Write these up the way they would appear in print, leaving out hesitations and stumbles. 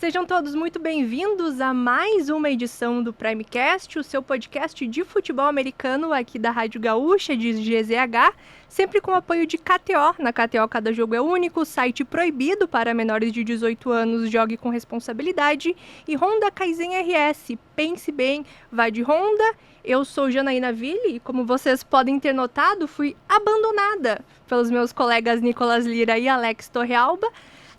Sejam todos muito bem-vindos a mais uma edição do Primecast, o seu podcast de futebol americano aqui da Rádio Gaúcha, de GZH, sempre com apoio de KTO. Na KTO, cada jogo é único, site proibido para menores de 18 anos, jogue com responsabilidade. E Honda Kaizen RS, pense bem, vai de Honda. Eu sou Janaína Ville e, como vocês podem ter notado, fui abandonada pelos meus colegas Nicolas Lira e Alex Torrealba.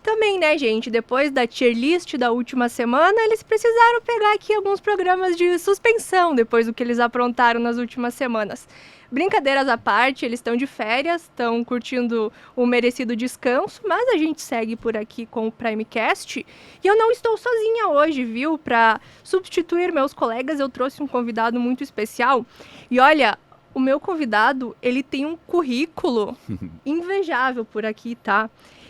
Também, né, gente, depois da tier list da última semana, eles precisaram pegar aqui alguns programas de suspensão depois do que eles aprontaram nas últimas semanas. Brincadeiras à parte, eles estão de férias, estão curtindo o merecido descanso, mas a gente segue por aqui com o Primecast. E eu não estou sozinha hoje, viu? Para substituir meus colegas, eu trouxe um convidado muito especial. E olha, o meu convidado, ele tem um currículo invejável por aqui, tá?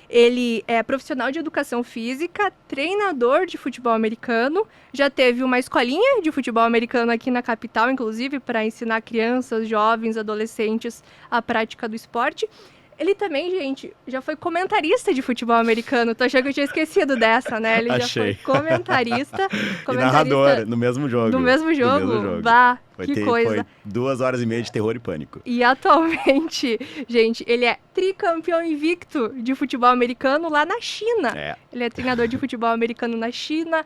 Ele é profissional de educação física, treinador de futebol americano, já teve uma escolinha de futebol americano aqui na capital, inclusive, para ensinar crianças, jovens, adolescentes a prática do esporte. Ele também, gente, já foi comentarista de futebol americano. Tô achando que eu tinha esquecido dessa, né? Ele já foi comentarista. E narrador, no mesmo jogo. No mesmo jogo? Bah, que coisa. Foi 2h30 de terror e pânico. E atualmente, gente, ele é tricampeão invicto de futebol americano lá na China. Ele é treinador de futebol americano na China.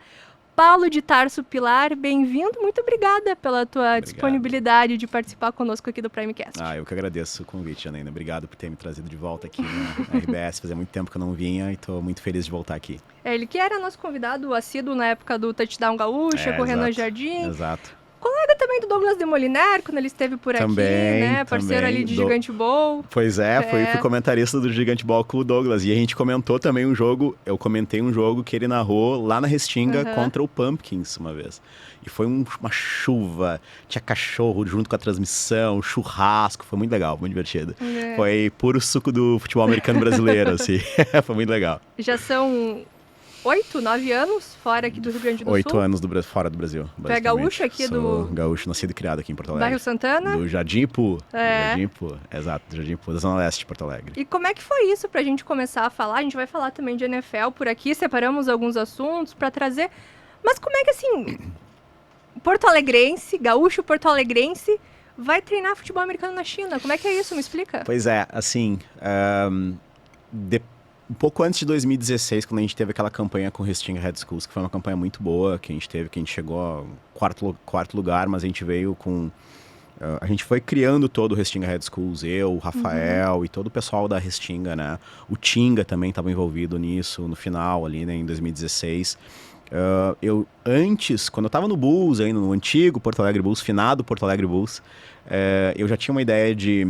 Paulo de Tarso Pilar, bem-vindo. Muito obrigada pela tua disponibilidade de participar conosco aqui do Primecast. Eu que agradeço o convite, Janaína. Obrigado por ter me trazido de volta aqui na RBS. Fazia muito tempo que eu não vinha e estou muito feliz de voltar aqui. Ele que era nosso convidado assíduo na época do Touchdown Gaúcha, com o Renan Jardim. Exato. Colega também do Douglas Demoliner, quando ele esteve por aqui, né? Parceiro ali de Gigante Bowl. Pois fui comentarista do Gigante Bowl com o Douglas. E a gente comentou também um jogo, eu comentei um jogo que ele narrou lá na Restinga contra o Pumpkins uma vez. E foi uma chuva, tinha cachorro junto com a transmissão, churrasco, foi muito legal, muito divertido. Foi puro suco do futebol americano brasileiro, assim. Foi muito legal. Já são 8, 9 anos fora aqui do Rio Grande do Sul? 8 anos fora do Brasil. Tu é gaúcho aqui Sou gaúcho, nascido e criado aqui em Porto Alegre. Bairro Santana? Do Jardim Ipu. Jardim Ipu, exato, do Jardim Ipu, da Zona Leste de Porto Alegre. E como é que foi isso pra gente começar a falar? A gente vai falar também de NFL por aqui, separamos alguns assuntos pra trazer. Mas como é que assim, porto-alegrense, gaúcho porto-alegrense, vai treinar futebol americano na China? Como é que é isso? Me explica. Pois é, assim, um pouco antes de 2016, quando a gente teve aquela campanha com Restinga Head Schools, que foi uma campanha muito boa, que a gente chegou ao quarto lugar, mas a gente veio com... a gente foi criando todo o Restinga Head Schools, eu, o Rafael e todo o pessoal da Restinga, né? O Tinga também estava envolvido nisso no final, ali, né, em 2016. Eu antes, quando eu estava no Bulls, ainda no antigo Porto Alegre Bulls, finado Porto Alegre Bulls, eu já tinha uma ideia de...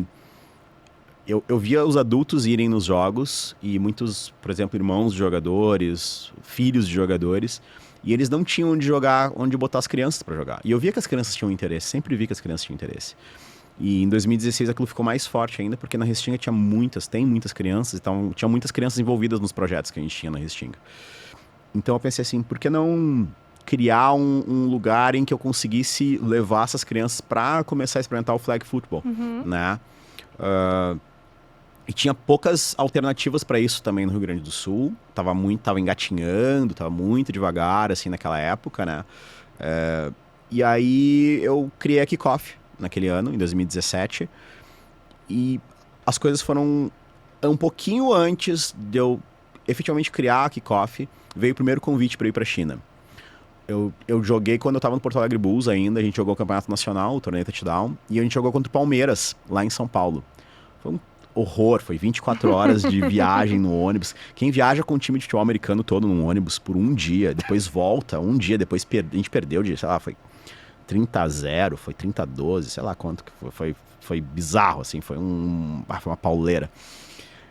Eu via os adultos irem nos jogos e muitos, por exemplo, irmãos de jogadores, filhos de jogadores, e eles não tinham onde jogar, onde botar as crianças para jogar. E eu via que as crianças tinham interesse, sempre vi que as crianças tinham interesse. E em 2016 aquilo ficou mais forte ainda, porque na Restinga tem muitas crianças, então tinha muitas crianças envolvidas nos projetos que a gente tinha na Restinga. Então eu pensei assim, por que não criar um lugar em que eu conseguisse levar essas crianças para começar a experimentar o flag football, né? E tinha poucas alternativas para isso também no Rio Grande do Sul. Tava engatinhando, tava muito devagar, assim, naquela época, né? E aí eu criei a Kickoff naquele ano, em 2017. E as coisas foram um pouquinho antes de eu efetivamente criar a Kickoff. Veio o primeiro convite para ir para a China. Eu joguei quando eu estava no Porto Alegre Bulls ainda. A gente jogou o Campeonato Nacional, o torneio Touchdown. E a gente jogou contra o Palmeiras, lá em São Paulo. Foi um horror, foi 24 horas de viagem no ônibus. Quem viaja com o time de futebol americano todo num ônibus por um dia, depois volta, um dia depois a gente perdeu de, sei lá, foi 30-0, foi 30-12, sei lá quanto que foi bizarro, assim, foi uma pauleira.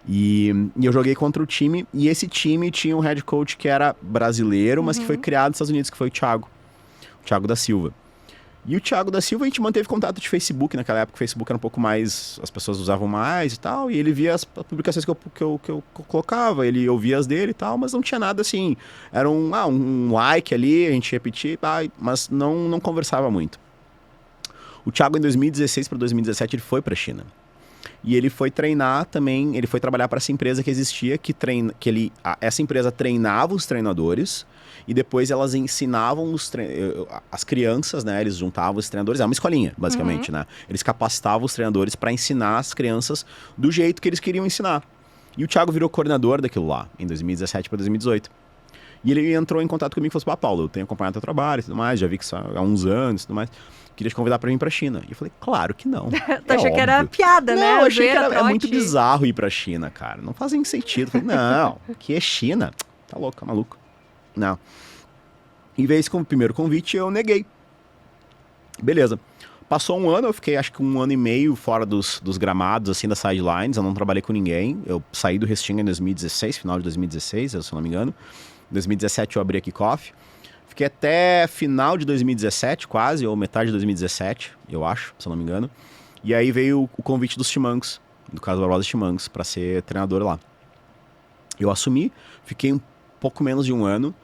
E eu joguei contra o time, e esse time tinha um head coach que era brasileiro, mas que foi criado nos Estados Unidos, que foi o Thiago da Silva. E o Thiago da Silva, a gente manteve contato de Facebook naquela época. O Facebook era um pouco mais... As pessoas usavam mais e tal. E ele via as publicações que eu colocava. Ele ouvia as dele e tal. Mas não tinha nada assim... Era um like ali, a gente repetia. Mas não conversava muito. O Thiago, em 2016 para 2017, ele foi para a China. E ele foi treinar também, ele foi trabalhar para essa empresa que existia, essa empresa treinava os treinadores e depois elas ensinavam as crianças, né? Eles juntavam os treinadores, é uma escolinha, basicamente, né? Eles capacitavam os treinadores para ensinar as crianças do jeito que eles queriam ensinar. E o Thiago virou coordenador daquilo lá, em 2017 para 2018. E ele entrou em contato comigo e falou assim, Paulo, eu tenho acompanhado teu trabalho e tudo mais, já vi que isso há uns anos e tudo mais. Queria te convidar pra vir pra China. E eu falei, claro que não. Tu achou que era piada, né? Não, eu achei que é muito bizarro ir pra China, cara. Não fazem sentido. Eu falei, não, que é China? Tá louco, maluco. Não. E veio esse primeiro convite, eu neguei. Beleza. Passou um ano, eu fiquei acho que 1 ano e meio fora dos gramados, assim, das sidelines. Eu não trabalhei com ninguém. Eu saí do Restinga em 2016, final de 2016, se eu não me engano. Em 2017 eu abri a Kickoff. Fiquei até final de 2017, quase, ou metade de 2017, eu acho, se eu não me engano. E aí veio o convite dos Chimangos, do Carlos Barbosa Chimangos, para ser treinador lá. Eu assumi, fiquei um pouco menos de 1 ano.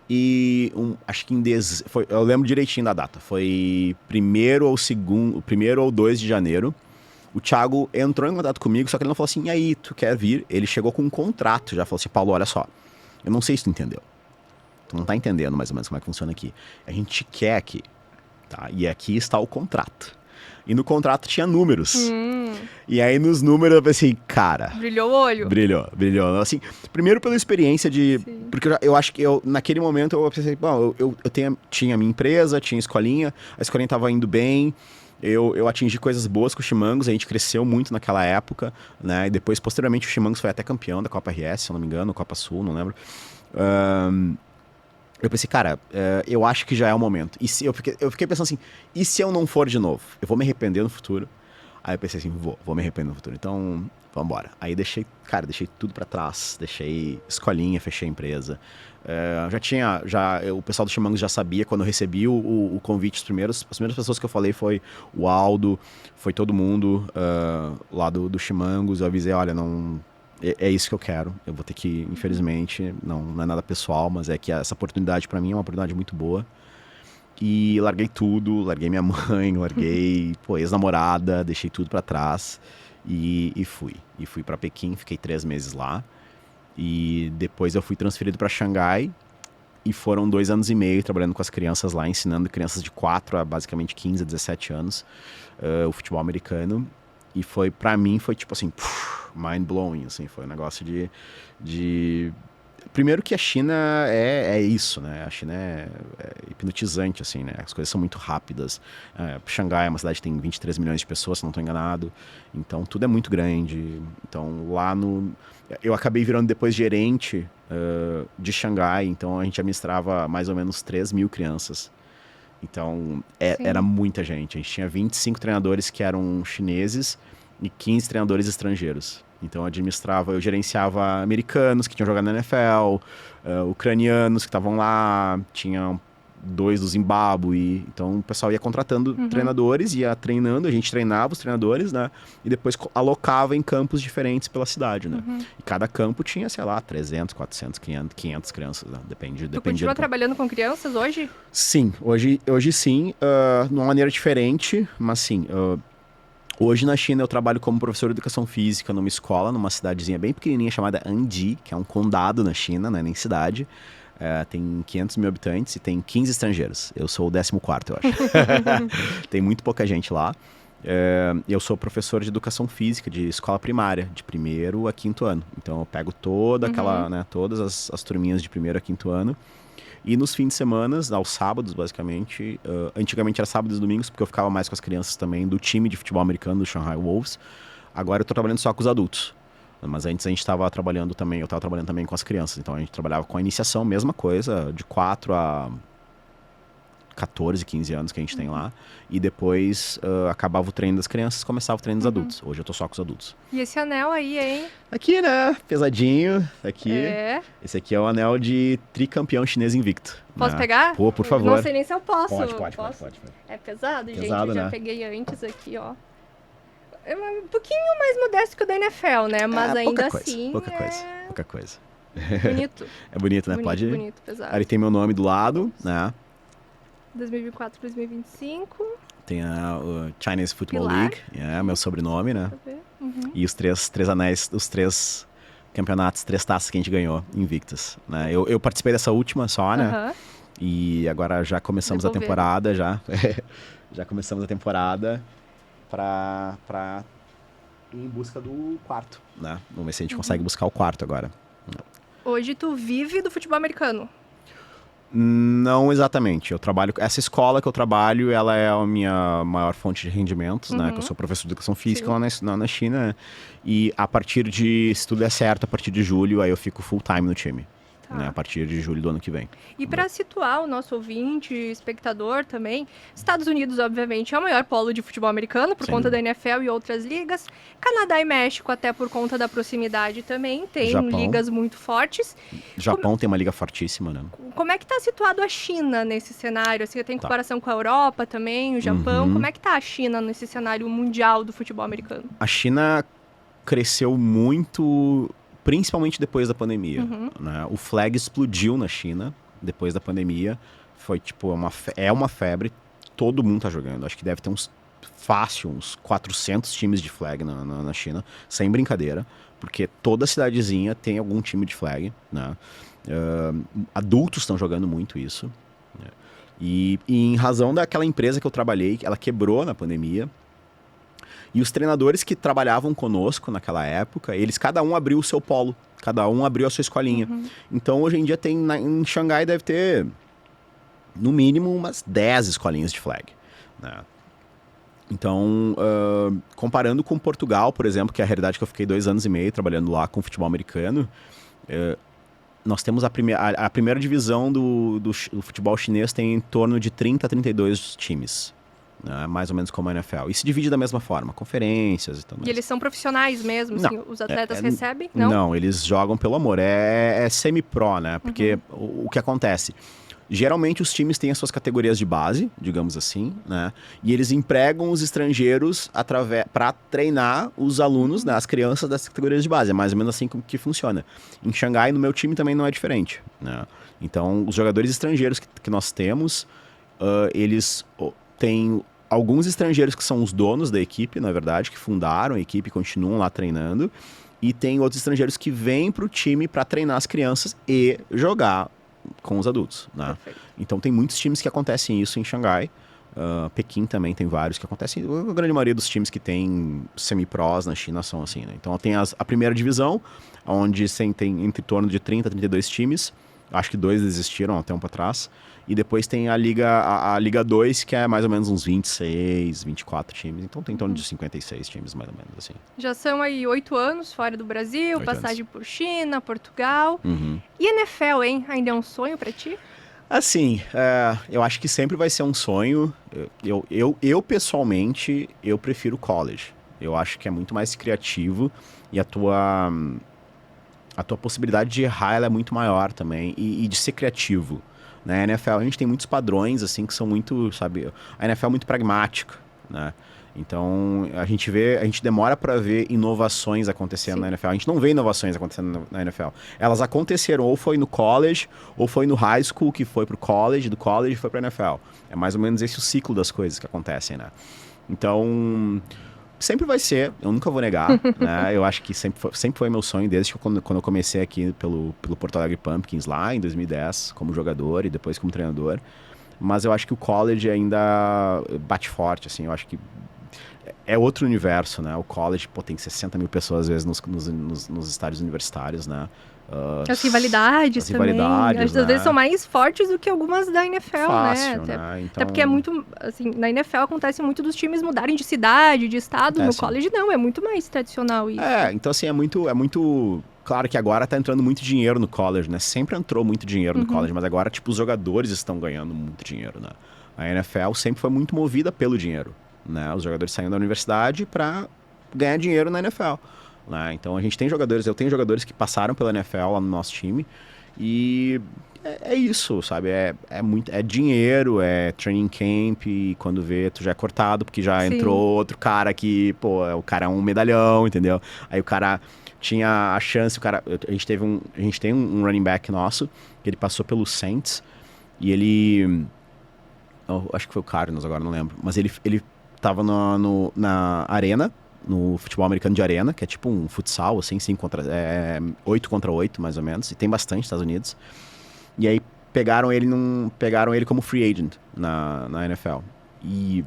E acho que eu lembro direitinho da data. Foi 1º ou 2 de janeiro. O Thiago entrou em contato comigo, só que ele não falou assim, e aí, tu quer vir? Ele chegou com um contrato, já falou assim, Paulo, olha só, eu não sei se tu entendeu. Tu não tá entendendo mais ou menos como é que funciona aqui. A gente te quer aqui, tá? E aqui está o contrato. E no contrato tinha números. E aí nos números eu pensei, cara... Brilhou o olho. Brilhou. Assim, primeiro pela experiência de... Sim. Porque eu acho que naquele momento eu pensei, bom, eu tinha a minha empresa, tinha a escolinha tava indo bem, eu atingi coisas boas com o Chimangos, a gente cresceu muito naquela época, né? E depois, posteriormente, o Chimangos foi até campeão da Copa RS, se eu não me engano, Copa Sul, não lembro. Eu pensei, cara, eu acho que já é o momento. Eu fiquei pensando assim, e se eu não for de novo? Eu vou me arrepender no futuro? Aí eu pensei assim, vou me arrepender no futuro. Então, vambora. Aí deixei tudo pra trás. Deixei escolinha, fechei a empresa. O pessoal do Chimangos já sabia, quando eu recebi o convite, as primeiras pessoas que eu falei foi o Aldo, foi todo mundo lá do Chimangos. Eu avisei, olha, não... É isso que eu quero. Eu vou ter que, infelizmente, não é nada pessoal, mas é que essa oportunidade pra mim é uma oportunidade muito boa. E larguei tudo, larguei minha mãe, larguei ex-namorada, deixei tudo pra trás e fui. E fui pra Pequim, fiquei 3 meses lá. E depois eu fui transferido pra Xangai e foram 2 anos e meio trabalhando com as crianças lá, ensinando crianças de 4 a basicamente 15 a 17 anos o futebol americano. E pra mim foi tipo assim... mind-blowing, assim, foi um negócio de... Primeiro que a China é isso, né? A China é hipnotizante, assim, né? As coisas são muito rápidas. Xangai é uma cidade que tem 23 milhões de pessoas, se não estou enganado. Então, tudo é muito grande. Então, eu acabei virando depois gerente de Xangai, então a gente administrava mais ou menos 3 mil crianças. Então, era muita gente. A gente tinha 25 treinadores que eram chineses e 15 treinadores estrangeiros. Então eu gerenciava americanos que tinham jogado na NFL, ucranianos que estavam lá, tinham 2 do Zimbábue. Então o pessoal ia contratando treinadores, ia treinando, a gente treinava os treinadores, né? E depois alocava em campos diferentes pela cidade, né? E cada campo tinha, sei lá, 300, 400, 500 crianças, né? Depende. Tu continua trabalhando com crianças hoje? Sim, hoje sim, de uma maneira diferente, mas sim... Hoje na China eu trabalho como professor de educação física numa escola, numa cidadezinha bem pequenininha chamada Anji, que é um condado na China, não é nem cidade. Tem 500 mil habitantes e tem 15 estrangeiros. Eu sou o 14º, eu acho. Tem muito pouca gente lá. Eu sou professor de educação física de escola primária, de 1º a 5º ano. Então eu pego todas as turminhas de 1º a 5º ano. E nos fins de semana, aos sábados, basicamente, antigamente era sábados e domingos, porque eu ficava mais com as crianças também do time de futebol americano, do Shanghai Wolves. Agora eu tô trabalhando só com os adultos. Mas antes a gente estava trabalhando também, eu estava trabalhando também com as crianças. Então a gente trabalhava com a iniciação, mesma coisa, de 4 a 14, 15 anos que a gente tem lá. E depois acabava o treino das crianças, começava o treino dos adultos. Hoje eu tô só com os adultos. E esse anel aí, hein? Aqui, né? Pesadinho. Aqui. Esse aqui é o anel de tricampeão chinês invicto. Posso pegar? Pô, por favor. Não sei nem se eu posso. Pode. É pesado, gente. Pesado, Eu já né? peguei antes aqui, ó. É um pouquinho mais modesto que o da NFL, né? Mas ainda assim Pouca coisa. Bonito. É bonito, né? Bonito, pesado. Aí tem meu nome do lado, né? 2024, 2025. Tem a Chinese Football League, meu sobrenome, né? E os três anéis, os 3 campeonatos, 3 taças que a gente ganhou invictas, né? Eu participei dessa última só, né? E agora já começamos a temporada, já começamos a temporada pra ir em busca do 4º, né? Vamos ver se a gente consegue buscar o 4º agora. Hoje tu vive do futebol americano? Não exatamente. Eu trabalho... Essa escola que eu trabalho, ela é a minha maior fonte de rendimentos, né? Que eu sou professor de educação física lá na China. Né? E a partir de... Se tudo der certo, a partir de julho, aí eu fico full time no time. Né, a partir de julho do ano que vem. E para situar o nosso ouvinte, espectador também, Estados Unidos, obviamente, é o maior polo de futebol americano, por conta da NFL e outras ligas. Canadá e México, até por conta da proximidade também, tem ligas muito fortes. Japão tem uma liga fortíssima, né? Como é que está situado a China nesse cenário? Assim, tem comparação com a Europa também, o Japão. Como é que está a China nesse cenário mundial do futebol americano? A China cresceu muito... Principalmente depois da pandemia. Né? O flag explodiu na China depois da pandemia. Foi tipo, uma febre. Todo mundo tá jogando. Acho que deve ter uns 400 times de flag na China. Sem brincadeira. Porque toda cidadezinha tem algum time de flag. Né? Adultos estão jogando muito isso. Né? E em razão daquela empresa que eu trabalhei, ela quebrou na pandemia. E os treinadores que trabalhavam conosco naquela época, cada um abriu o seu polo, cada um abriu a sua escolinha. Então, hoje em dia, em Xangai deve ter, no mínimo, umas 10 escolinhas de flag. Né? Então, comparando com Portugal, por exemplo, que é a realidade que eu fiquei 2 anos e meio trabalhando lá com futebol americano, nós temos a primeira divisão do futebol chinês tem em torno de 30 a 32 times. Mais ou menos como a NFL. E se divide da mesma forma, conferências e tudo mais. E eles são profissionais mesmo? Não, assim, os atletas recebem? Não? Não, eles jogam pelo amor. É semi-pro, né? Porque o que acontece? Geralmente os times têm as suas categorias de base, digamos assim, né? E eles empregam os estrangeiros para treinar os alunos, né? As crianças das categorias de base. É mais ou menos assim que funciona. Em Xangai, no meu time, também não é diferente, né? Então, os jogadores estrangeiros que nós temos, eles... Tem alguns estrangeiros que são os donos da equipe, na verdade, que fundaram a equipe e continuam lá treinando. E tem outros estrangeiros que vêm para o time para treinar as crianças e jogar com os adultos. Né? Então tem muitos times que acontecem isso em Xangai. Pequim também tem vários que acontecem. A grande maioria dos times que tem semi-pros na China são assim. Né? Então tem a primeira divisão, onde tem entre torno de 30 a 32 times. Acho que 2 desistiram há um tempo atrás. E depois tem a Liga 2, que é mais ou menos uns 26, 24 times. Então tem em torno de 56 times, mais ou menos, assim. Já são aí 8 anos fora do Brasil, passagem por China, Portugal. E NFL, hein? Ainda é um sonho pra ti? Assim, eu acho que sempre vai ser um sonho. Eu pessoalmente, eu prefiro college. Eu acho que é muito mais criativo e a tua possibilidade de errar ela é muito maior também e de ser criativo. Na NFL a gente tem muitos padrões, assim, que são muito, sabe... A NFL é muito pragmática, né? Então, a gente demora para ver inovações acontecendo na NFL. A gente não vê inovações acontecendo na NFL. Elas aconteceram ou foi no college, ou foi no high school, que foi pro college, do college foi pra NFL. É mais ou menos esse o ciclo das coisas que acontecem, né? Então... Sempre vai ser, eu nunca vou negar, né? Eu acho que sempre foi meu sonho, desde que quando eu comecei aqui pelo Porto Alegre Pumpkins lá em 2010, como jogador e depois como treinador. Mas eu acho que o college ainda bate forte, assim, eu acho que é outro universo, né? O college, tem 60 mil pessoas às vezes nos estádios universitários, né? As rivalidades também. Às vezes são mais fortes do que algumas da NFL, Fácil, né? Então... Até porque é muito, assim, na NFL acontece muito dos times mudarem de cidade, de estado. No college não, é muito mais tradicional isso. Então assim, é muito... Claro que agora tá entrando muito dinheiro no college, né? Sempre entrou muito dinheiro no college, mas agora, tipo, os jogadores estão ganhando muito dinheiro, né? A NFL sempre foi muito movida pelo dinheiro, né? Os jogadores saíram da universidade para ganhar dinheiro na NFL. Né? Então eu tenho jogadores que passaram pela NFL lá no nosso time e é isso, sabe? É dinheiro, é training camp, e quando vê, tu já é cortado, porque já entrou outro cara que, o cara é um medalhão, entendeu? Aí o cara tinha a chance, a gente tem um running back nosso, que ele passou pelo Saints, e ele, acho que foi o Cardinals agora, não lembro, mas ele tava na arena, no futebol americano de arena, que é tipo um futsal, assim, 8 contra 8, mais ou menos, e tem bastante nos Estados Unidos. E aí pegaram ele como free agent na NFL. E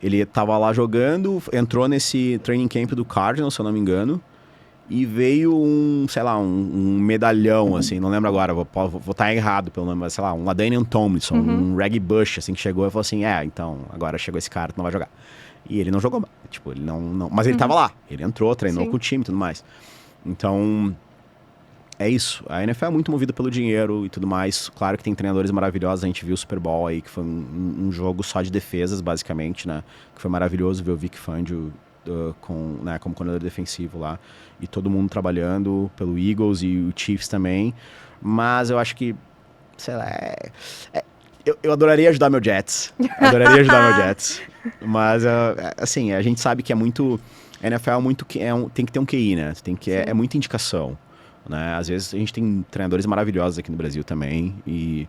ele tava lá jogando, entrou nesse training camp do Cardinals, se eu não me engano, e veio um medalhão, assim, não lembro agora, vou estar errado pelo nome, mas sei lá, um LaDainian Tomlinson, um Reggie Bush, assim, que chegou e falou assim, então, agora chegou esse cara, tu não vai jogar. E ele não jogou, tipo, ele não mas ele tava lá, ele entrou, treinou com o time e tudo mais. Então, é isso, a NFL é muito movida pelo dinheiro e tudo mais, claro que tem treinadores maravilhosos, a gente viu o Super Bowl aí, que foi um jogo só de defesas, basicamente, né, que foi maravilhoso ver o Vic Fangio como coordenador defensivo lá, e todo mundo trabalhando pelo Eagles e o Chiefs também, mas eu acho que, sei lá, eu adoraria ajudar meu Jets, mas assim, a gente sabe que é muito, a NFL tem que ter um QI, né, é muita indicação, né, às vezes a gente tem treinadores maravilhosos aqui no Brasil também, e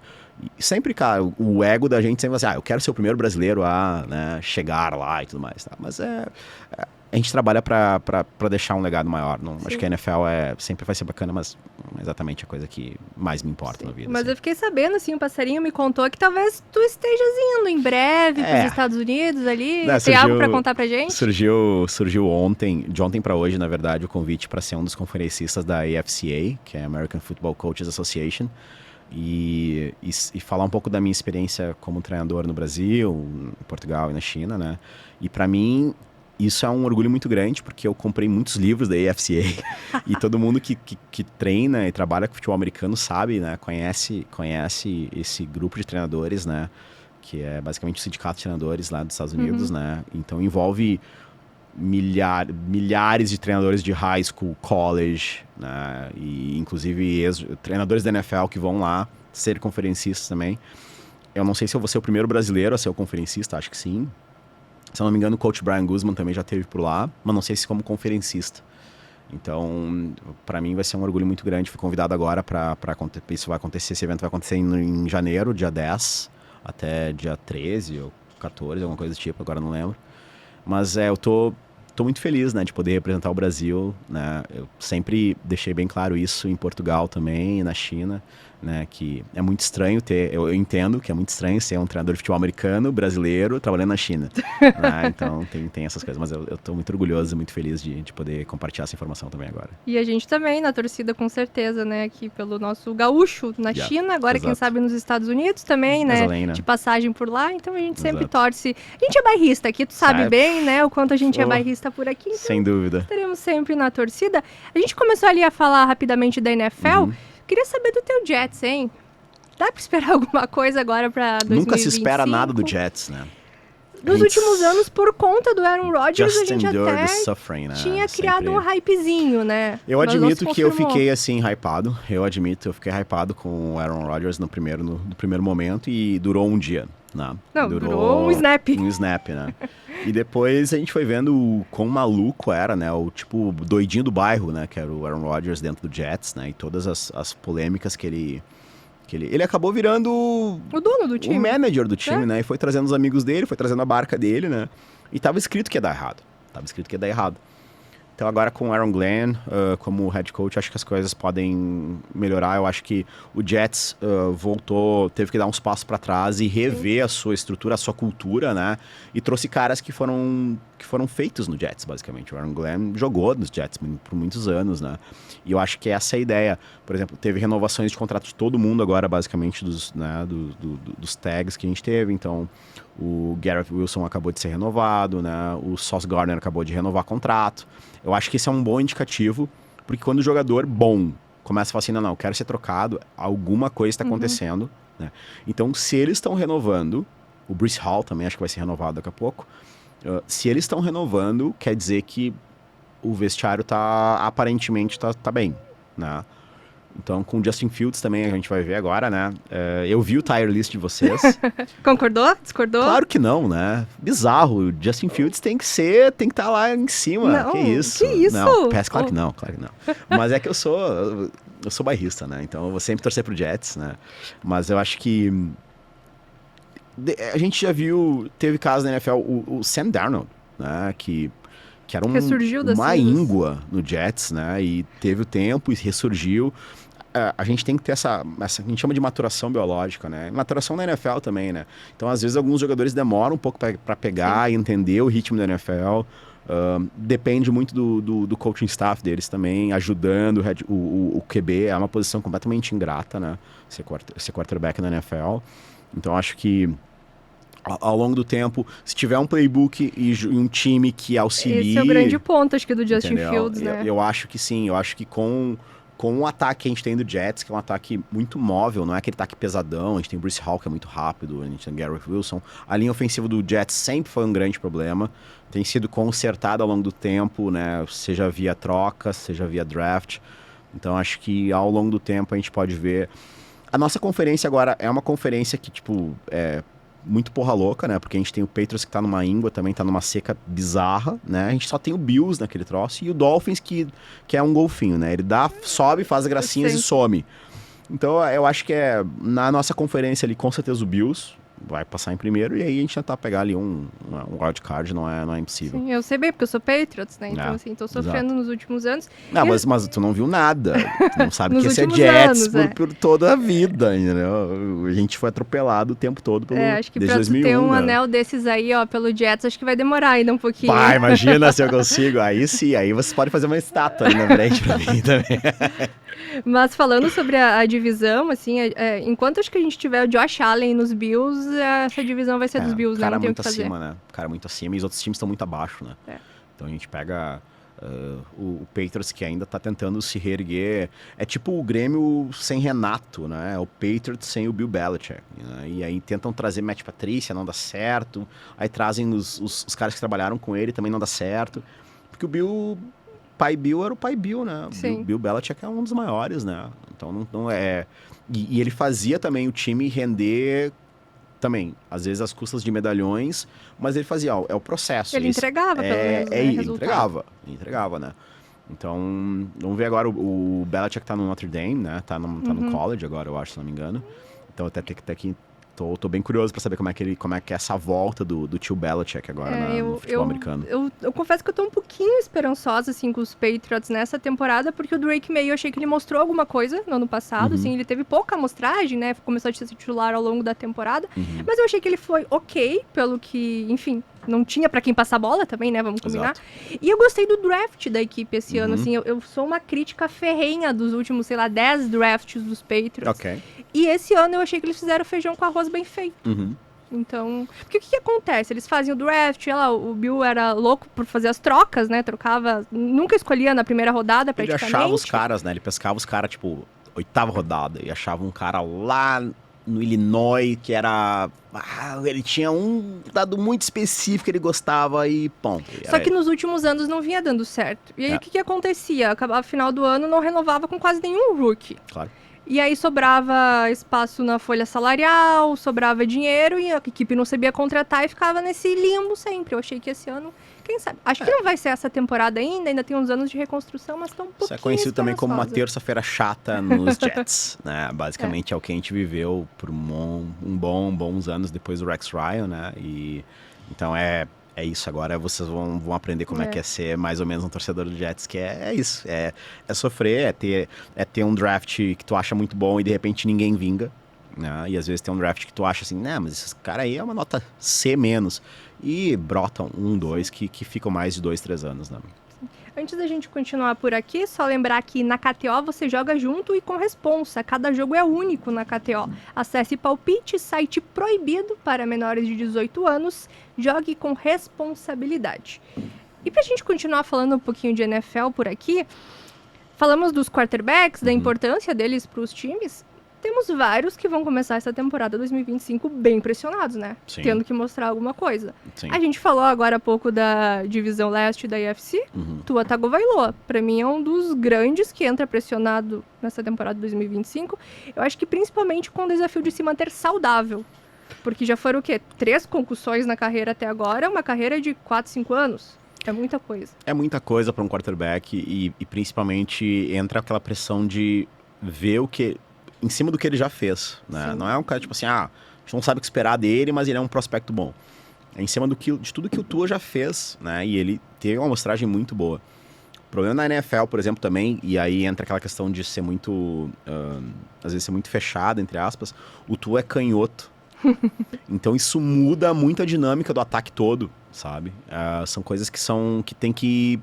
sempre, cara, o ego da gente sempre assim, eu quero ser o primeiro brasileiro a, né, chegar lá e tudo mais, tá? Mas a gente trabalha pra deixar um legado maior. Não, acho que a NFL sempre vai ser bacana, mas não é exatamente a coisa que mais me importa na vida. Mas assim. eu fiquei sabendo, assim, o passarinho me contou que talvez tu estejas indo em breve pros Estados Unidos ali. Tem algo pra contar pra gente? Surgiu de ontem pra hoje, na verdade, o convite pra ser um dos conferencistas da AFCA, que é a American Football Coaches Association. E falar um pouco da minha experiência como treinador no Brasil, em Portugal e na China, né? E pra mim, isso é um orgulho muito grande, porque eu comprei muitos livros da AFCA e todo mundo que treina e trabalha com futebol americano sabe, né? Conhece esse grupo de treinadores, né? Que é basicamente o sindicato de treinadores lá dos Estados Unidos, né? Então envolve milhares de treinadores de high school, college, né? E inclusive treinadores da NFL que vão lá ser conferencistas também. Eu não sei se eu vou ser o primeiro brasileiro a ser o conferencista, acho que sim. Se eu não me engano, o coach Brian Guzman também já esteve por lá, mas não sei se como conferencista. Então, para mim vai ser um orgulho muito grande. Fui convidado agora para isso vai acontecer, esse evento vai acontecer em janeiro, dia 10, até dia 13 ou 14, alguma coisa do tipo, agora não lembro. Mas eu tô muito feliz, né, de poder representar o Brasil, né? Eu sempre deixei bem claro isso em Portugal também, na China, né, que é muito estranho eu entendo que é muito estranho ser um treinador de futebol americano, brasileiro, trabalhando na China, né? Então tem essas coisas, mas eu tô muito orgulhoso e muito feliz de poder compartilhar essa informação também agora. E a gente também, na torcida, com certeza, né, aqui pelo nosso gaúcho na China, agora quem sabe nos Estados Unidos também, né, de passagem por lá, então a gente sempre torce. A gente é bairrista aqui, tu sabe bem, né, o quanto a gente é bairrista por aqui, então sem dúvida. Estaremos sempre na torcida. A gente começou ali a falar rapidamente da NFL, Queria saber do teu Jets, hein? Dá pra esperar alguma coisa agora pra 2025? Nunca se espera nada do Jets, né? Nos últimos anos, por conta do Aaron Rodgers, a gente até tinha criado um hypezinho, né? Eu admito que eu fiquei, assim, hypado. Eu fiquei hypado com o Aaron Rodgers no primeiro momento e durou um dia, né? Não, durou um snap. Um snap, né? E depois a gente foi vendo o quão maluco era, né? O tipo doidinho do bairro, né? Que era o Aaron Rodgers dentro do Jets, né? E todas as polêmicas que ele acabou virando o dono do time. O manager do time, né? E foi trazendo os amigos dele, foi trazendo a barca dele, né? E tava escrito que ia dar errado. Então agora com o Aaron Glenn como head coach, acho que as coisas podem melhorar. Eu acho que o Jets teve que dar uns passos para trás e rever a sua estrutura, a sua cultura, né? E trouxe caras que foram feitos no Jets, basicamente. O Aaron Glenn jogou nos Jets por muitos anos, né? E eu acho que essa é a ideia. Por exemplo, teve renovações de contrato de todo mundo agora, basicamente, dos tags que a gente teve. Então, o Garrett Wilson acabou de ser renovado, né? O Sauce Gardner acabou de renovar contrato. Eu acho que esse é um bom indicativo, porque quando o jogador bom começa a falar assim, não, eu quero ser trocado, alguma coisa está acontecendo, né? Então, se eles estão renovando, o Breece Hall também acho que vai ser renovado daqui a pouco, se eles estão renovando, quer dizer que o vestiário aparentemente tá bem, né? Então, com o Justin Fields também, a gente vai ver agora, né? Eu vi o tier list de vocês. Concordou? Discordou? Claro que não, né? Bizarro. O Justin Fields tem que estar lá em cima. Não, que isso? Não, claro que não. Mas é que eu sou bairrista, né? Então, eu vou sempre torcer pro Jets, né? Mas eu acho que a gente já viu, teve casos na NFL, o Sam Darnold, né? Que que era Ressurgiu das uma cinzas. íngua no Jets, né? E teve o tempo e ressurgiu. A gente tem que ter essa a gente chama de maturação biológica, né? Maturação na NFL também, né? Então, às vezes, alguns jogadores demoram um pouco para pegar e entender o ritmo da NFL. Depende muito do coaching staff deles também, ajudando o QB. É uma posição completamente ingrata, né? Ser quarterback na NFL. Então, acho que ao longo do tempo, se tiver um playbook e um time que auxilie... Esse é o grande ponto, acho que, do Justin entendeu? Fields, né? Eu acho que sim. Eu acho que com o ataque que a gente tem do Jets, que é um ataque muito móvel, não é aquele ataque pesadão, a gente tem o Breece Hall, que é muito rápido, a gente tem o Garrett Wilson. A linha ofensiva do Jets sempre foi um grande problema. Tem sido consertada ao longo do tempo, né? Seja via troca, seja via draft. Então, acho que ao longo do tempo a gente pode ver... A nossa conferência agora é uma conferência que, tipo, é muito porra louca, né? Porque a gente tem o Patriots que tá numa íngua, também tá numa seca bizarra, né? A gente só tem o Bills naquele troço e o Dolphins que é um golfinho, né? Ele sobe, faz gracinhas e some. Então, eu acho que na nossa conferência ali, com certeza o Bills vai passar em primeiro e aí a gente tentar pegar ali um wildcard, não é impossível. Sim, eu sei bem, porque eu sou Patriots, né? Então, assim, tô sofrendo nos últimos anos. Não, mas tu não viu nada. Tu não sabe que esse é últimos Jets anos, por toda a vida, entendeu? A gente foi atropelado o tempo todo acho que desde pra 2001, tu ter um né? anel desses aí, ó, pelo Jets, acho que vai demorar ainda um pouquinho. Pá, imagina se eu consigo. Aí sim, aí vocês podem fazer uma estátua ali na frente pra mim também. Mas falando sobre a divisão, assim, enquanto acho que a gente tiver o Josh Allen nos Bills, essa divisão vai ser dos Bills, né? Cara Não tem o muito que fazer. acima, né? O cara muito acima e os outros times estão muito abaixo, né? Então a gente pega o Patriots que ainda tá tentando se reerguer. É tipo o Grêmio sem Renato, né? O Patriots sem o Bill Belichick. Né? E aí tentam trazer Matt Patricia, não dá certo. Aí trazem os caras que trabalharam com ele, também não dá certo. Porque o pai Bill era o pai Bill, né? Sim. Bill Belichick é um dos maiores, né? Então não é... E ele fazia também o time render... Também, às vezes às custas de medalhões, mas ele fazia, é o processo. Ele entregava, pelo menos, né, ele resultado. entregava, né? Então, vamos ver agora, o Belichick tá no Notre Dame, né? Tá no college agora, eu acho, se não me engano. Então, até aqui, tô bem curioso pra saber como é que é essa volta do tio Belichick agora no futebol americano. Eu confesso que eu tô um pouquinho esperançosa, assim, com os Patriots nessa temporada, porque o Drake May, eu achei que ele mostrou alguma coisa no ano passado, assim, ele teve pouca amostragem, né, começou a ser titular ao longo da temporada, mas eu achei que ele foi ok, pelo que, enfim, não tinha pra quem passar a bola também, né, vamos combinar. Exato. E eu gostei do draft da equipe esse ano, assim, eu sou uma crítica ferrenha dos últimos, sei lá, 10 drafts dos Patriots. Ok. E esse ano eu achei que eles fizeram feijão com arroz bem feito. Então, porque o que acontece? Eles faziam o draft, o Bill era louco por fazer as trocas, né? Trocava, nunca escolhia na primeira rodada, praticamente. Ele achava os caras, né? Ele pescava os caras, tipo, 8ª rodada. E achava um cara lá no Illinois que era... ele tinha um dado muito específico que ele gostava e ponto. Só que nos últimos anos não vinha dando certo. E aí o que acontecia? Acabava o final do ano, não renovava com quase nenhum rookie. Claro. E aí sobrava espaço na folha salarial, sobrava dinheiro e a equipe não sabia contratar e ficava nesse limbo sempre. Eu achei que esse ano, quem sabe? Acho que não vai ser essa temporada ainda tem uns anos de reconstrução, mas tá um pouquinho Isso é conhecido também como uma esperançosa. terça-feira chata nos Jets, né? Basicamente é o que a gente viveu por bons anos depois do Rex Ryan, né? E então é isso, agora vocês vão aprender como é que é ser mais ou menos um torcedor do Jets, que é isso, é sofrer, é ter um draft que tu acha muito bom e de repente ninguém vinga, né? E às vezes tem um draft que tu acha assim, né, mas esse cara aí é uma nota C-, e brotam 2 que ficam mais de 2, 3 anos, né? Antes da gente continuar por aqui, só lembrar que na KTO você joga junto e com responsa. Cada jogo é único na KTO. Acesse Palpite, site proibido para menores de 18 anos. Jogue com responsabilidade. E pra gente continuar falando um pouquinho de NFL por aqui, falamos dos quarterbacks, da importância deles para os times. Temos vários que vão começar essa temporada 2025 bem pressionados, né? Sim. Tendo que mostrar alguma coisa. Sim. A gente falou agora há pouco da divisão leste da IFC. Tua Tagovailoa, pra mim é um dos grandes que entra pressionado nessa temporada 2025. Eu acho que principalmente com o desafio de se manter saudável. Porque já foram o quê? 3 concussões na carreira até agora, uma carreira de 4, 5 anos. É muita coisa. É muita coisa para um quarterback e principalmente entra aquela pressão de ver o que... em cima do que ele já fez, né? Sim. Não é um cara tipo assim, a gente não sabe o que esperar dele, mas ele é um prospecto bom. É em cima de tudo que o Tua já fez, né? E ele teve uma amostragem muito boa. O problema na NFL, por exemplo, também, e aí entra aquela questão de ser muito... às vezes ser muito fechado, entre aspas. O Tua é canhoto. Então isso muda muito a dinâmica do ataque todo, sabe? São coisas que tem que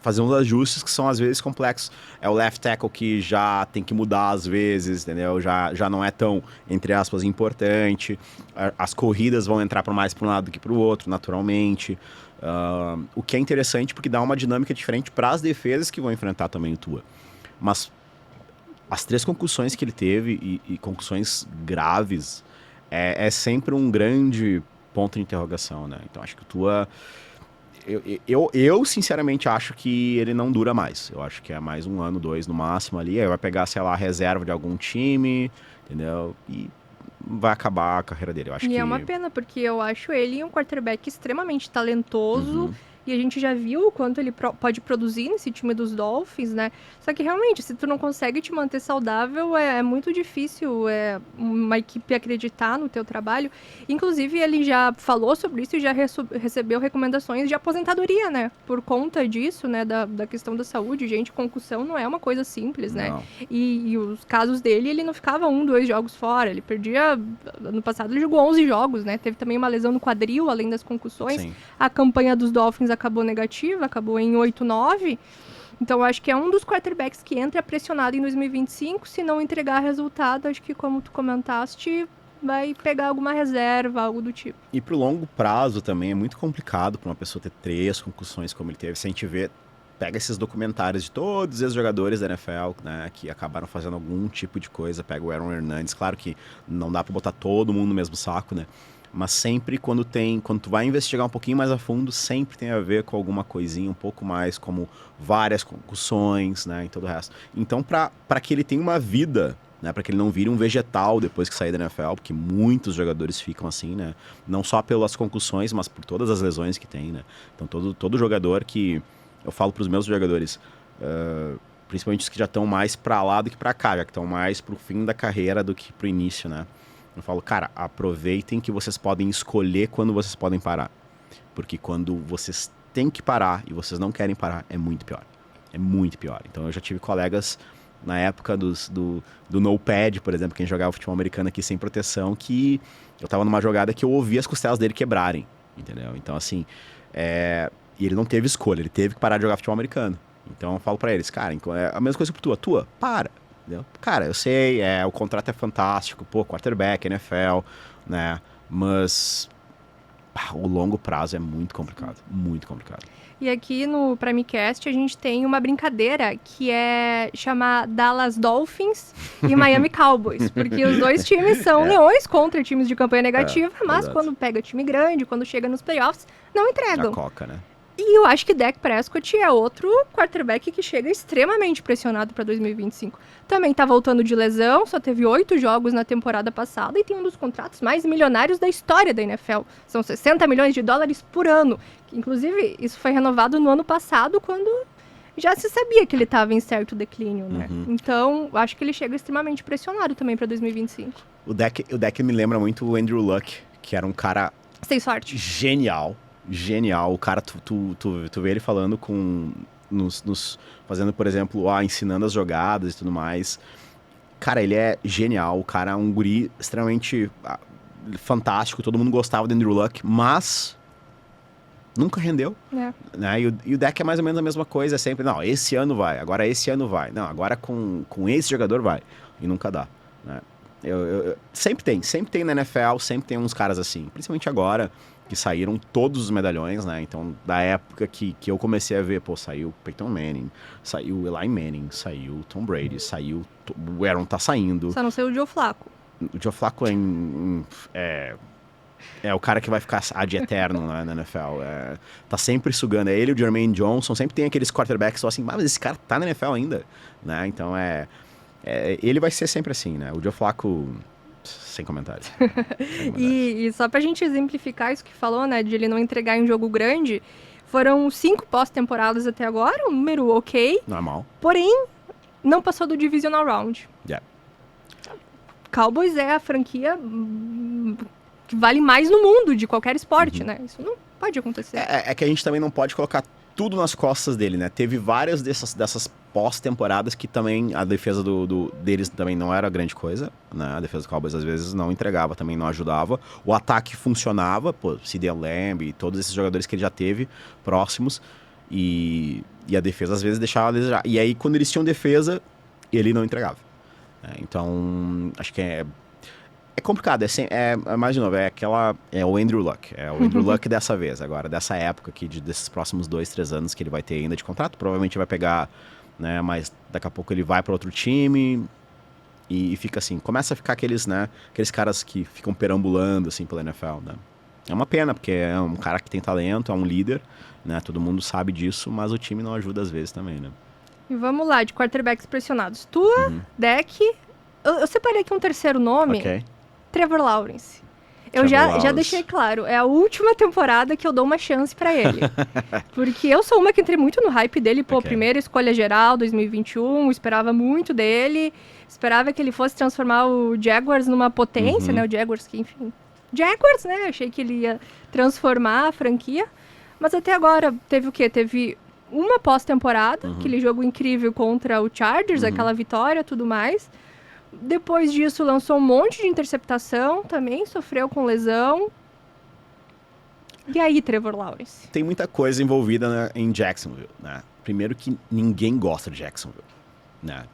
fazer uns ajustes que são às vezes complexos. É o left tackle que já tem que mudar às vezes, entendeu? Já não é tão, entre aspas, importante. As corridas vão entrar mais para um lado do que para o outro, naturalmente. O que é interessante porque dá uma dinâmica diferente para as defesas que vão enfrentar também o Tua. Mas as 3 concussões que ele teve, e concussões graves, é sempre um grande ponto de interrogação, né? Então acho que o Tua... Eu sinceramente acho que ele não dura mais. Eu acho que é mais 1 ano, 2 no máximo ali. Aí vai pegar, sei lá, a reserva de algum time, entendeu? E vai acabar a carreira dele. Eu acho E que... é uma pena, porque eu acho ele um quarterback extremamente talentoso. E a gente já viu o quanto ele pode produzir nesse time dos Dolphins, né? Só que realmente, se tu não consegue te manter saudável, é muito difícil uma equipe acreditar no teu trabalho. Inclusive, ele já falou sobre isso e já recebeu recomendações de aposentadoria, né? Por conta disso, né? Da questão da saúde. Gente, concussão não é uma coisa simples, né? E os casos dele, ele não ficava 1, 2 jogos fora. Ele perdia... Ano passado ele jogou 11 jogos, né? Teve também uma lesão no quadril, além das concussões. Sim. A campanha dos Dolphins acabou negativa, acabou em 8-9. Então, acho que é um dos quarterbacks que entra pressionado em 2025. Se não entregar resultado, acho que, como tu comentaste, vai pegar alguma reserva, algo do tipo. E pro longo prazo também é muito complicado para uma pessoa ter 3 concussões como ele teve. Se a gente vê, pega esses documentários de todos os jogadores da NFL, né, que acabaram fazendo algum tipo de coisa. Pega o Aaron Hernandez, claro que não dá para botar todo mundo no mesmo saco, né? Mas sempre quando tu vai investigar um pouquinho mais a fundo, sempre tem a ver com alguma coisinha um pouco mais, como várias concussões, né, e todo o resto. Então, para que ele tenha uma vida, né, para que ele não vire um vegetal depois que sair da NFL, porque muitos jogadores ficam assim, né, não só pelas concussões, mas por todas as lesões que tem, né. Então, todo jogador que... Eu falo para os meus jogadores, principalmente os que já estão mais para lá do que para cá, já que estão mais pro fim da carreira do que pro início, né. Eu falo, cara, aproveitem que vocês podem escolher quando vocês podem parar. Porque quando vocês têm que parar e vocês não querem parar, é muito pior. É muito pior. Então eu já tive colegas na época do no pad, por exemplo, quem jogava futebol americano aqui sem proteção, que eu tava numa jogada que eu ouvi as costelas dele quebrarem, entendeu? Então assim, e ele não teve escolha, ele teve que parar de jogar futebol americano. Então eu falo pra eles, cara, é a mesma coisa pro Tua, para. Entendeu? Cara, eu sei, o contrato é fantástico, quarterback, NFL, né? Mas o longo prazo é muito complicado, muito complicado. E aqui no Primecast a gente tem uma brincadeira que é chamar Dallas Dolphins e Miami Cowboys, porque os dois times são leões contra times de campanha negativa, mas exato. Quando pega time grande, quando chega nos playoffs, não entregam. A coca, né? E eu acho que Dak Prescott é outro quarterback que chega extremamente pressionado para 2025. Também tá voltando de lesão, só teve 8 jogos na temporada passada e tem um dos contratos mais milionários da história da NFL. São 60 milhões de dólares por ano. Inclusive, isso foi renovado no ano passado, quando já se sabia que ele estava em certo declínio, né? Então, acho que ele chega extremamente pressionado também para 2025. O Dak me lembra muito o Andrew Luck, que era um cara... Sem sorte. Genial. O cara, tu vê ele falando fazendo, por exemplo, ensinando as jogadas e tudo mais. Cara, ele é genial. O cara é um guri extremamente fantástico. Todo mundo gostava do Andrew Luck, mas nunca rendeu. Né? E o Dak é mais ou menos a mesma coisa. É sempre, não, esse ano vai. Agora esse ano vai. Não, agora com esse jogador vai. E nunca dá. Né? Sempre tem na NFL, sempre tem uns caras assim. Principalmente agora, que saíram todos os medalhões, né? Então, da época que eu comecei a ver, saiu Peyton Manning, saiu Eli Manning, saiu Tom Brady, saiu... O Aaron tá saindo. Só não sei o Joe Flacco. O Joe Flacco é o cara que vai ficar ad eterno, né, na NFL. Tá sempre sugando. É ele e o Jermaine Johnson. Sempre tem aqueles quarterbacks que são assim, mas esse cara tá na NFL ainda, né? Então, ele vai ser sempre assim, né? O Joe Flacco... Sem comentários. E só pra gente exemplificar isso que falou, né, de ele não entregar em um jogo grande, foram 5 pós-temporadas até agora, um número ok. Normal. Porém, não passou do Divisional Round. Yeah. Cowboys é a franquia que vale mais no mundo de qualquer esporte, né? Isso não pode acontecer. É que a gente também não pode colocar tudo nas costas dele, né? Teve várias dessas pós-temporadas que também a defesa deles também não era grande coisa, né? A defesa do Cowboys às vezes não entregava, também não ajudava. O ataque funcionava, CeeDee Lamb e todos esses jogadores que ele já teve próximos. E a defesa às vezes deixava a desejar. E aí quando eles tinham defesa, ele não entregava. Então, acho que é complicado, mais de novo, é o Andrew Luck. É o Andrew Luck dessa vez, agora, dessa época aqui, desses próximos 2-3 anos que ele vai ter ainda de contrato. Provavelmente vai pegar, né, mas daqui a pouco ele vai para outro time e fica assim. Começa a ficar aqueles caras que ficam perambulando, assim, pela NFL, né? É uma pena, porque é um cara que tem talento, é um líder, né? Todo mundo sabe disso, mas o time não ajuda às vezes também, né? E vamos lá, de quarterbacks pressionados. Tua, Dak, eu separei aqui um terceiro nome. Ok. Trevor Lawrence. Eu já deixei claro, é a última temporada que eu dou uma chance pra ele. Porque eu sou uma que entrei muito no hype dele. Primeira escolha geral, 2021, esperava muito dele. Esperava que ele fosse transformar o Jaguars numa potência, né? O Jaguars que, enfim... Jaguars, né? Achei que ele ia transformar a franquia. Mas até agora, teve o quê? Teve uma pós-temporada, aquele jogo incrível contra o Chargers, aquela vitória, tudo mais. Depois disso, lançou um monte de interceptação também, sofreu com lesão. E aí, Trevor Lawrence? Tem muita coisa envolvida em Jacksonville, né? Primeiro que ninguém gosta de Jacksonville, né?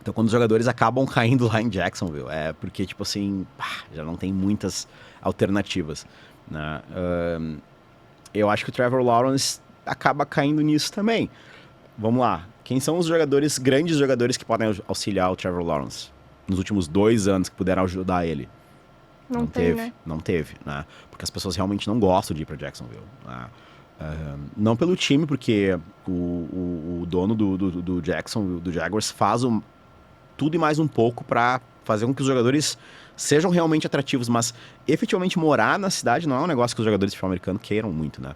Então, quando os jogadores acabam caindo lá em Jacksonville, é porque, tipo assim, já não tem muitas alternativas, né? Eu acho que o Trevor Lawrence acaba caindo nisso também. Vamos lá. Quem são os grandes jogadores que podem auxiliar o Trevor Lawrence? Nos últimos 2 anos que puderam ajudar ele. Não teve, né? Porque as pessoas realmente não gostam de ir para Jacksonville. Né? Não pelo time, porque o dono do Jacksonville, do Jaguars, faz tudo e mais um pouco para fazer com que os jogadores sejam realmente atrativos, mas efetivamente morar na cidade não é um negócio que os jogadores de futebol americano queiram muito, né?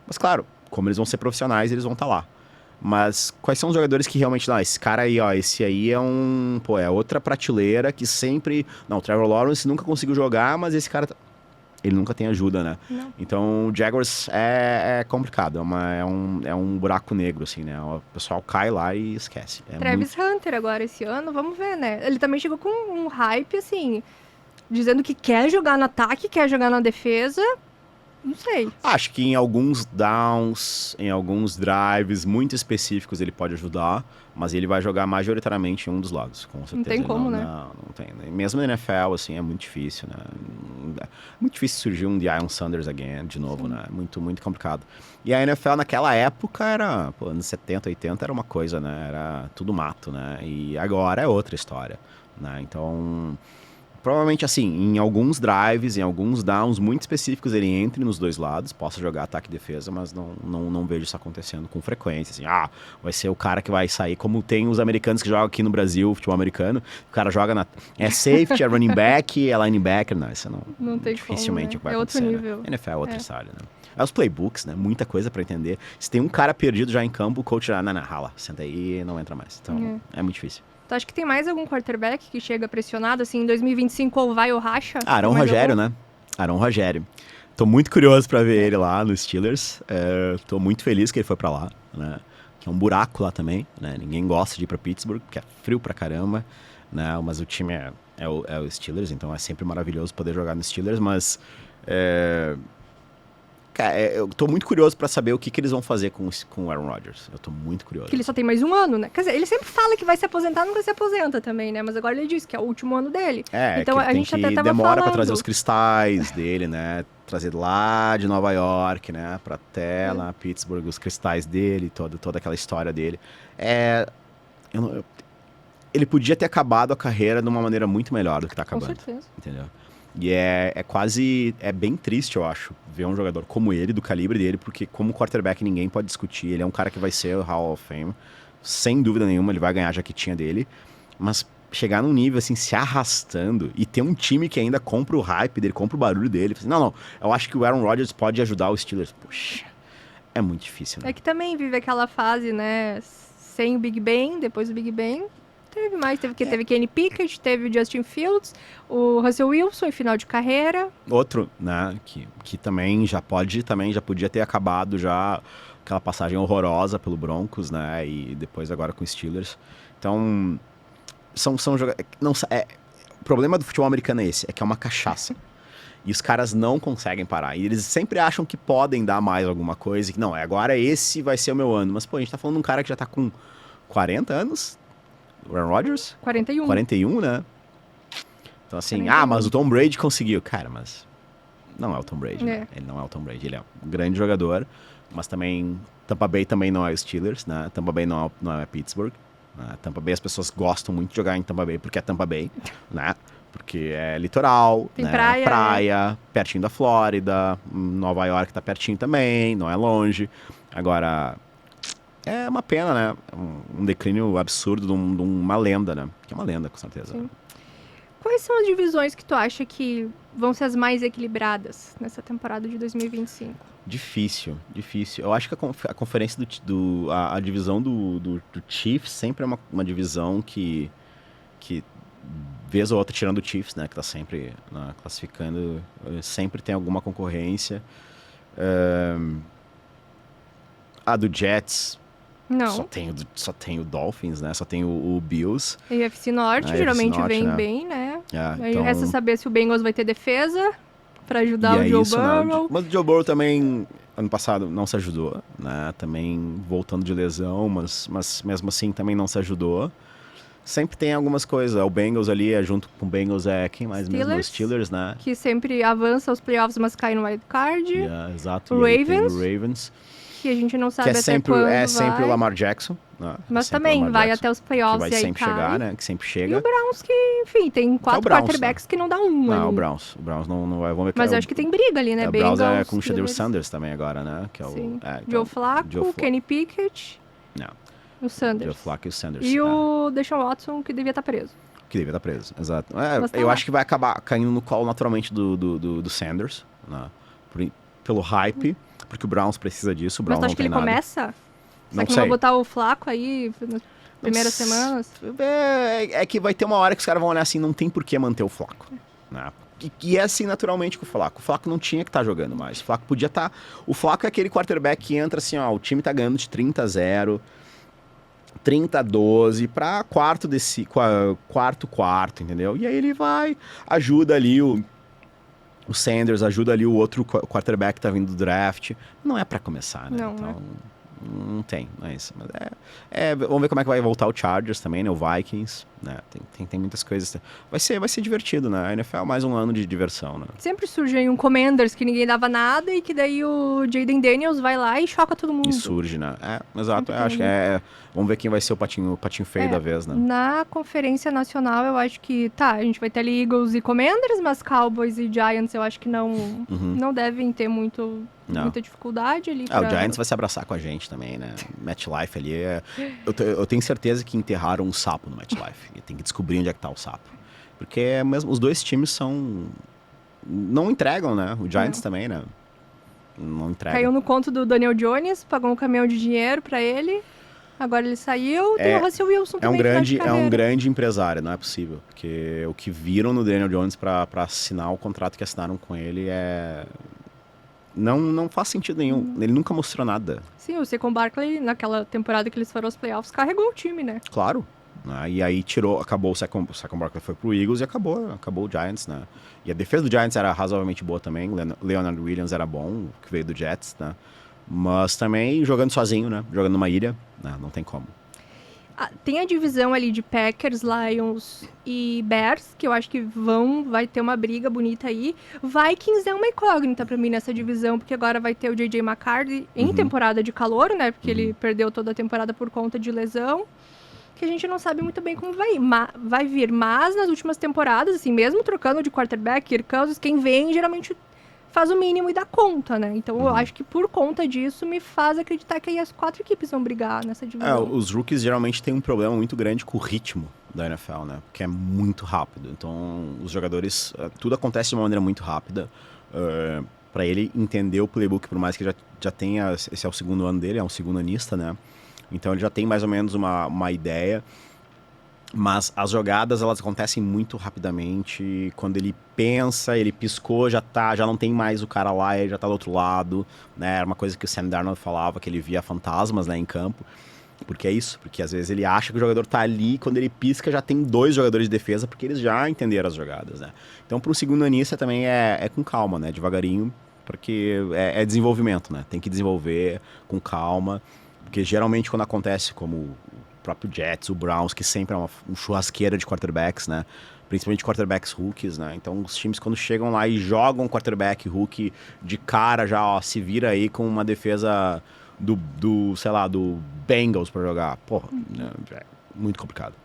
Mas claro, como eles vão ser profissionais, eles vão estar lá. Mas quais são os jogadores que realmente... Não, esse cara aí, ó, esse aí é outra prateleira que sempre... Não, o Trevor Lawrence nunca conseguiu jogar, mas esse cara... Ele nunca tem ajuda, né? Não. Então, o Jaguars é complicado, é um buraco negro, assim, né? O pessoal cai lá e esquece. Travis Hunter agora esse ano, vamos ver, né? Ele também chegou com um hype, assim, dizendo que quer jogar no ataque, quer jogar na defesa... Não sei. Acho que em alguns downs, em alguns drives muito específicos ele pode ajudar, mas ele vai jogar majoritariamente em um dos lados, com certeza. Não tem como, né? Não tem. Mesmo na NFL, assim, é muito difícil, né? É muito difícil surgir um Deion Sanders again, de novo, né? Muito, muito complicado. E a NFL naquela época era, anos 70, 80 era uma coisa, né? Era tudo mato, né? E agora é outra história, né? Então... Provavelmente, assim, em alguns drives, em alguns downs muito específicos, ele entre nos dois lados, possa jogar ataque e defesa, mas não vejo isso acontecendo com frequência. Assim, vai ser o cara que vai sair, como tem os americanos que jogam aqui no Brasil, futebol americano, o cara joga é safety, é running back, é linebacker, não, isso não tem dificilmente como, né? vai acontecer. Outro nível. Né? NFL é outra história, né? É os playbooks, né? Muita coisa pra entender. Se tem um cara perdido já em campo, o coach já, não, rala, senta aí e não entra mais. Então, é muito difícil. Tu acha que tem mais algum quarterback que chega pressionado, assim, em 2025 ou vai ou racha? Arão Rogério, né? Arão Rogério. Tô muito curioso pra ver ele lá nos Steelers. Tô muito feliz que ele foi pra lá, né? Que é um buraco lá também, né? Ninguém gosta de ir pra Pittsburgh, porque é frio pra caramba, né? Mas o time é o Steelers, então é sempre maravilhoso poder jogar nos Steelers, mas... Cara, eu tô muito curioso pra saber o que eles vão fazer com o Aaron Rodgers. Eu tô muito curioso. Porque ele só tem mais um ano, né? Quer dizer, ele sempre fala que vai se aposentar, nunca se aposenta também, né? Mas agora ele disse que é o último ano dele. Então a gente até tava demora pra trazer os cristais dele, né? Trazer lá de Nova York, né? Pra até lá Pittsburgh, os cristais dele, toda aquela história dele. Ele podia ter acabado a carreira de uma maneira muito melhor do que tá acabando. Com certeza. Entendeu? E é bem triste, eu acho, ver um jogador como ele, do calibre dele, porque como quarterback ninguém pode discutir, ele é um cara que vai ser o Hall of Fame, sem dúvida nenhuma, ele vai ganhar a jaquetinha dele, mas chegar num nível assim, se arrastando, e ter um time que ainda compra o hype dele, compra o barulho dele, não, eu acho que o Aaron Rodgers pode ajudar os Steelers. Poxa, é muito difícil, né? É que também vive aquela fase, né, sem o Big Ben, depois do Big Ben, Teve mais, teve Kenny Pickett, teve o Justin Fields, o Russell Wilson em final de carreira. Outro, né, que também já podia ter acabado já aquela passagem horrorosa pelo Broncos, né, e depois agora com os Steelers. Então, são jogadores... O problema do futebol americano é esse, é que é uma cachaça. E os caras não conseguem parar. E eles sempre acham que podem dar mais alguma coisa. Que não, agora esse vai ser o meu ano. Mas, pô, a gente tá falando de um cara que já tá com 40 anos. O Aaron Rodgers? 41. 41, né? Então, assim, 41. mas o Tom Brady conseguiu. Cara, mas não é o Tom Brady, né? Ele não é o Tom Brady. Ele é um grande jogador, mas também Tampa Bay também não é o Steelers, né? Tampa Bay não é Pittsburgh. Né? Tampa Bay, as pessoas gostam muito de jogar em Tampa Bay porque é Tampa Bay, né? Porque é litoral, tem né? praia, pertinho da Flórida, Nova York tá pertinho também, não é longe. Agora... É uma pena, né? Um declínio absurdo de uma lenda, né? Que é uma lenda, com certeza. Sim. Quais são as divisões que tu acha que vão ser as mais equilibradas nessa temporada de 2025? Difícil. Eu acho que a conferência a divisão do Chiefs sempre é uma divisão que vez ou outra, tirando o Chiefs, né? Que tá sempre classificando, sempre tem alguma concorrência. A do Jets... Não. Só tem o Dolphins, né? Só tem o Bills. A UFC Norte geralmente Norte, vem né? bem, né? Aí Então... resta saber se o Bengals vai ter defesa pra ajudar o Joe Burrow. Mas o Joe Burrow também, ano passado, não se ajudou, né? Também voltando de lesão, mas mesmo assim também não se ajudou. Sempre tem algumas coisas. O Bengals ali, junto com o Bengals, quem mais mesmo? Os Steelers, né? Que sempre avança aos playoffs, mas cai no wild card. Exato. O Ravens. O Ravens. Que a gente não sabe até quando vai. Sempre o Lamar Jackson. Né? Mas também vai Jackson, até os playoffs que vai e aí sempre chegar, né? Que sempre chega. E o Browns que, enfim, tem 4 quarterbacks que não dá um. Não, ali. o Browns não vai. Vamos ver. Mas eu acho que tem briga ali, né? O Browns é com o Shadur Sanders também agora, né? Que é o, Sim. então, Joe Flacco, Kenny Pickett. Não. O Sanders. Joe Flacco e o Sanders. E o Deshaun Watson, que devia estar preso. Que devia estar preso, exato. Eu acho que vai acabar caindo no colo naturalmente do Sanders, né? Pelo hype, porque o Browns precisa disso. O Browns mas tu acha que ele começa? Será que não vai botar o Flacco aí nas primeiras semanas? É que vai ter uma hora que os caras vão olhar assim, não tem por que manter o Flacco. Né? E é assim naturalmente com o Flacco. O Flacco não tinha que estar jogando mais. O Flacco podia estar... O Flacco é aquele quarterback que entra assim, ó, o time tá ganhando de 30-0, 30-12 pra quarto, entendeu? E aí ele vai, ajuda ali o Sanders, ajuda ali o outro quarterback que tá vindo do draft. Não é pra começar, né? Não, então, não é isso. Mas vamos ver como é que vai voltar o Chargers também, né? O Vikings, né? Tem muitas coisas. Vai ser divertido, né? A NFL é mais um ano de diversão, né? Sempre surge aí um Commanders que ninguém dava nada e que daí o Jaden Daniels vai lá e choca todo mundo. E surge, né? Exato. Eu acho que vamos ver quem vai ser o patinho feio da vez, né? Na Conferência Nacional, eu acho que, a gente vai ter ali Eagles e Commanders, mas Cowboys e Giants eu acho que não devem ter muita dificuldade ali. O Giants vai se abraçar com a gente também, né? MetLife ali eu tenho certeza que enterraram um sapo no MetLife. E tem que descobrir onde é que tá o sapo. Porque mesmo os dois times não entregam, né? O Giants também, né? Não entrega. Caiu no conto do Daniel Jones, pagou um caminhão de dinheiro pra ele. Agora ele saiu, tem o Russell Wilson também. É um grande empresário, não é possível. Porque o que viram no Daniel Jones pra assinar o contrato que assinaram com ele não faz sentido nenhum. Ele nunca mostrou nada. Sim, o Saquon Barkley, naquela temporada que eles foram aos playoffs, carregou o time, né? Claro. E aí acabou o Saquon Barkley foi pro Eagles e acabou o Giants, né? E a defesa do Giants era razoavelmente boa também. Leonard Williams era bom, que veio do Jets, né? Mas também jogando sozinho, né? Jogando numa ilha, não tem como. Tem a divisão ali de Packers, Lions e Bears, que eu acho que vai ter uma briga bonita aí. Vikings é uma incógnita pra mim nessa divisão, porque agora vai ter o J.J. McCarthy em temporada de calor, né? Porque ele perdeu toda a temporada por conta de lesão. Que a gente não sabe muito bem como vai vir. Mas nas últimas temporadas, assim, mesmo trocando de quarterback, Kirk Cousins, quem vem geralmente faz o mínimo e dá conta, né? Então eu acho que por conta disso me faz acreditar que aí as 4 equipes vão brigar nessa divisão. Os rookies geralmente têm um problema muito grande com o ritmo da NFL, né? Porque é muito rápido. Então os jogadores, tudo acontece de uma maneira muito rápida. Para ele entender o playbook, por mais que já tenha, esse é o segundo ano dele, é um segundo anista, né? Então ele já tem mais ou menos uma ideia. Mas as jogadas, elas acontecem muito rapidamente. Quando ele pensa, ele piscou, já não tem mais o cara lá, ele já tá do outro lado, né? Era uma coisa que o Sam Darnold falava, que ele via fantasmas, né, em campo. Porque é isso, porque às vezes ele acha que o jogador tá ali, quando ele pisca já tem 2 jogadores de defesa, porque eles já entenderam as jogadas, né? Então, para um segundo anista também é com calma, né? Devagarinho, porque é desenvolvimento, né? Tem que desenvolver com calma, porque geralmente quando acontece como o próprio Jets, o Browns, que sempre é uma churrasqueira de quarterbacks, né? Principalmente quarterbacks rookies, né? Então os times quando chegam lá e jogam quarterback rookie de cara já, ó, se vira aí com uma defesa sei lá, do Bengals pra jogar. Porra, é muito complicado.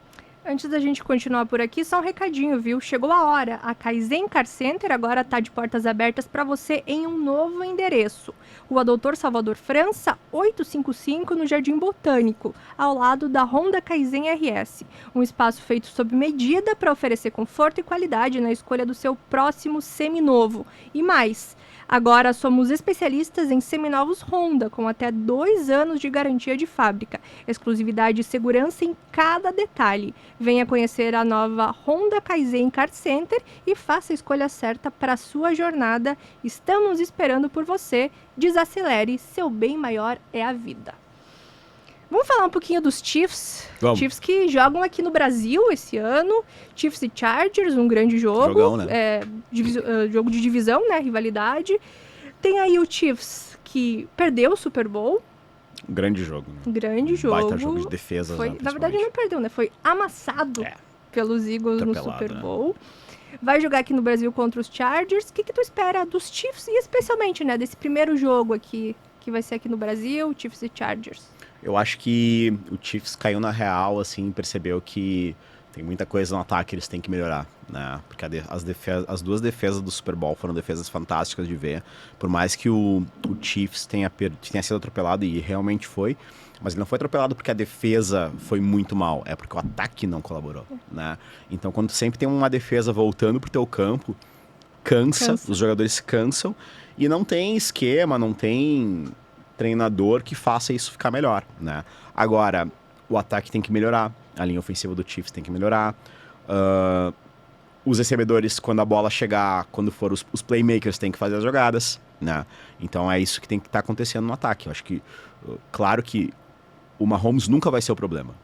Antes da gente continuar por aqui, só um recadinho, viu? Chegou a hora. A Kaizen Car Center agora está de portas abertas para você em um novo endereço. Rua Doutor Salvador França, 855, no Jardim Botânico, ao lado da Honda Kaizen RS. Um espaço feito sob medida para oferecer conforto e qualidade na escolha do seu próximo seminovo. E mais, agora somos especialistas em seminovos Honda, com até 2 anos de garantia de fábrica, exclusividade e segurança em cada detalhe. Venha conhecer a nova Honda Kaizen Car Center e faça a escolha certa para a sua jornada. Estamos esperando por você. Desacelere, seu bem maior é a vida. Vamos falar um pouquinho dos Chiefs. Vamos. Chiefs que jogam aqui no Brasil esse ano. Chiefs e Chargers, um grande jogo. Jogão, né? Jogo de divisão, né? Rivalidade. Tem aí o Chiefs que perdeu o Super Bowl. Grande jogo. Né? Grande jogo. Baita jogo de defesa. Na verdade não perdeu, né? Foi amassado pelos Eagles no Super Bowl. Né? Vai jogar aqui no Brasil contra os Chargers. O que tu espera dos Chiefs e especialmente, né, desse primeiro jogo aqui, que vai ser aqui no Brasil, Chiefs e Chargers? Eu acho que o Chiefs caiu na real, assim, percebeu que tem muita coisa no ataque que eles têm que melhorar, né? Porque as 2 defesas do Super Bowl foram defesas fantásticas de ver. Por mais que o Chiefs tenha sido atropelado, e realmente foi, mas ele não foi atropelado porque a defesa foi muito mal, é porque o ataque não colaborou, né? Então, quando sempre tem uma defesa voltando pro teu campo, cansa. Os jogadores cansam, e não tem esquema, não tem treinador que faça isso ficar melhor, né? Agora, o ataque tem que melhorar, a linha ofensiva do Chiefs tem que melhorar, os recebedores, quando a bola chegar, quando for os playmakers, tem que fazer as jogadas, né? Então é isso que tem que estar acontecendo no ataque. Eu acho que, claro que o Mahomes nunca vai ser o problema,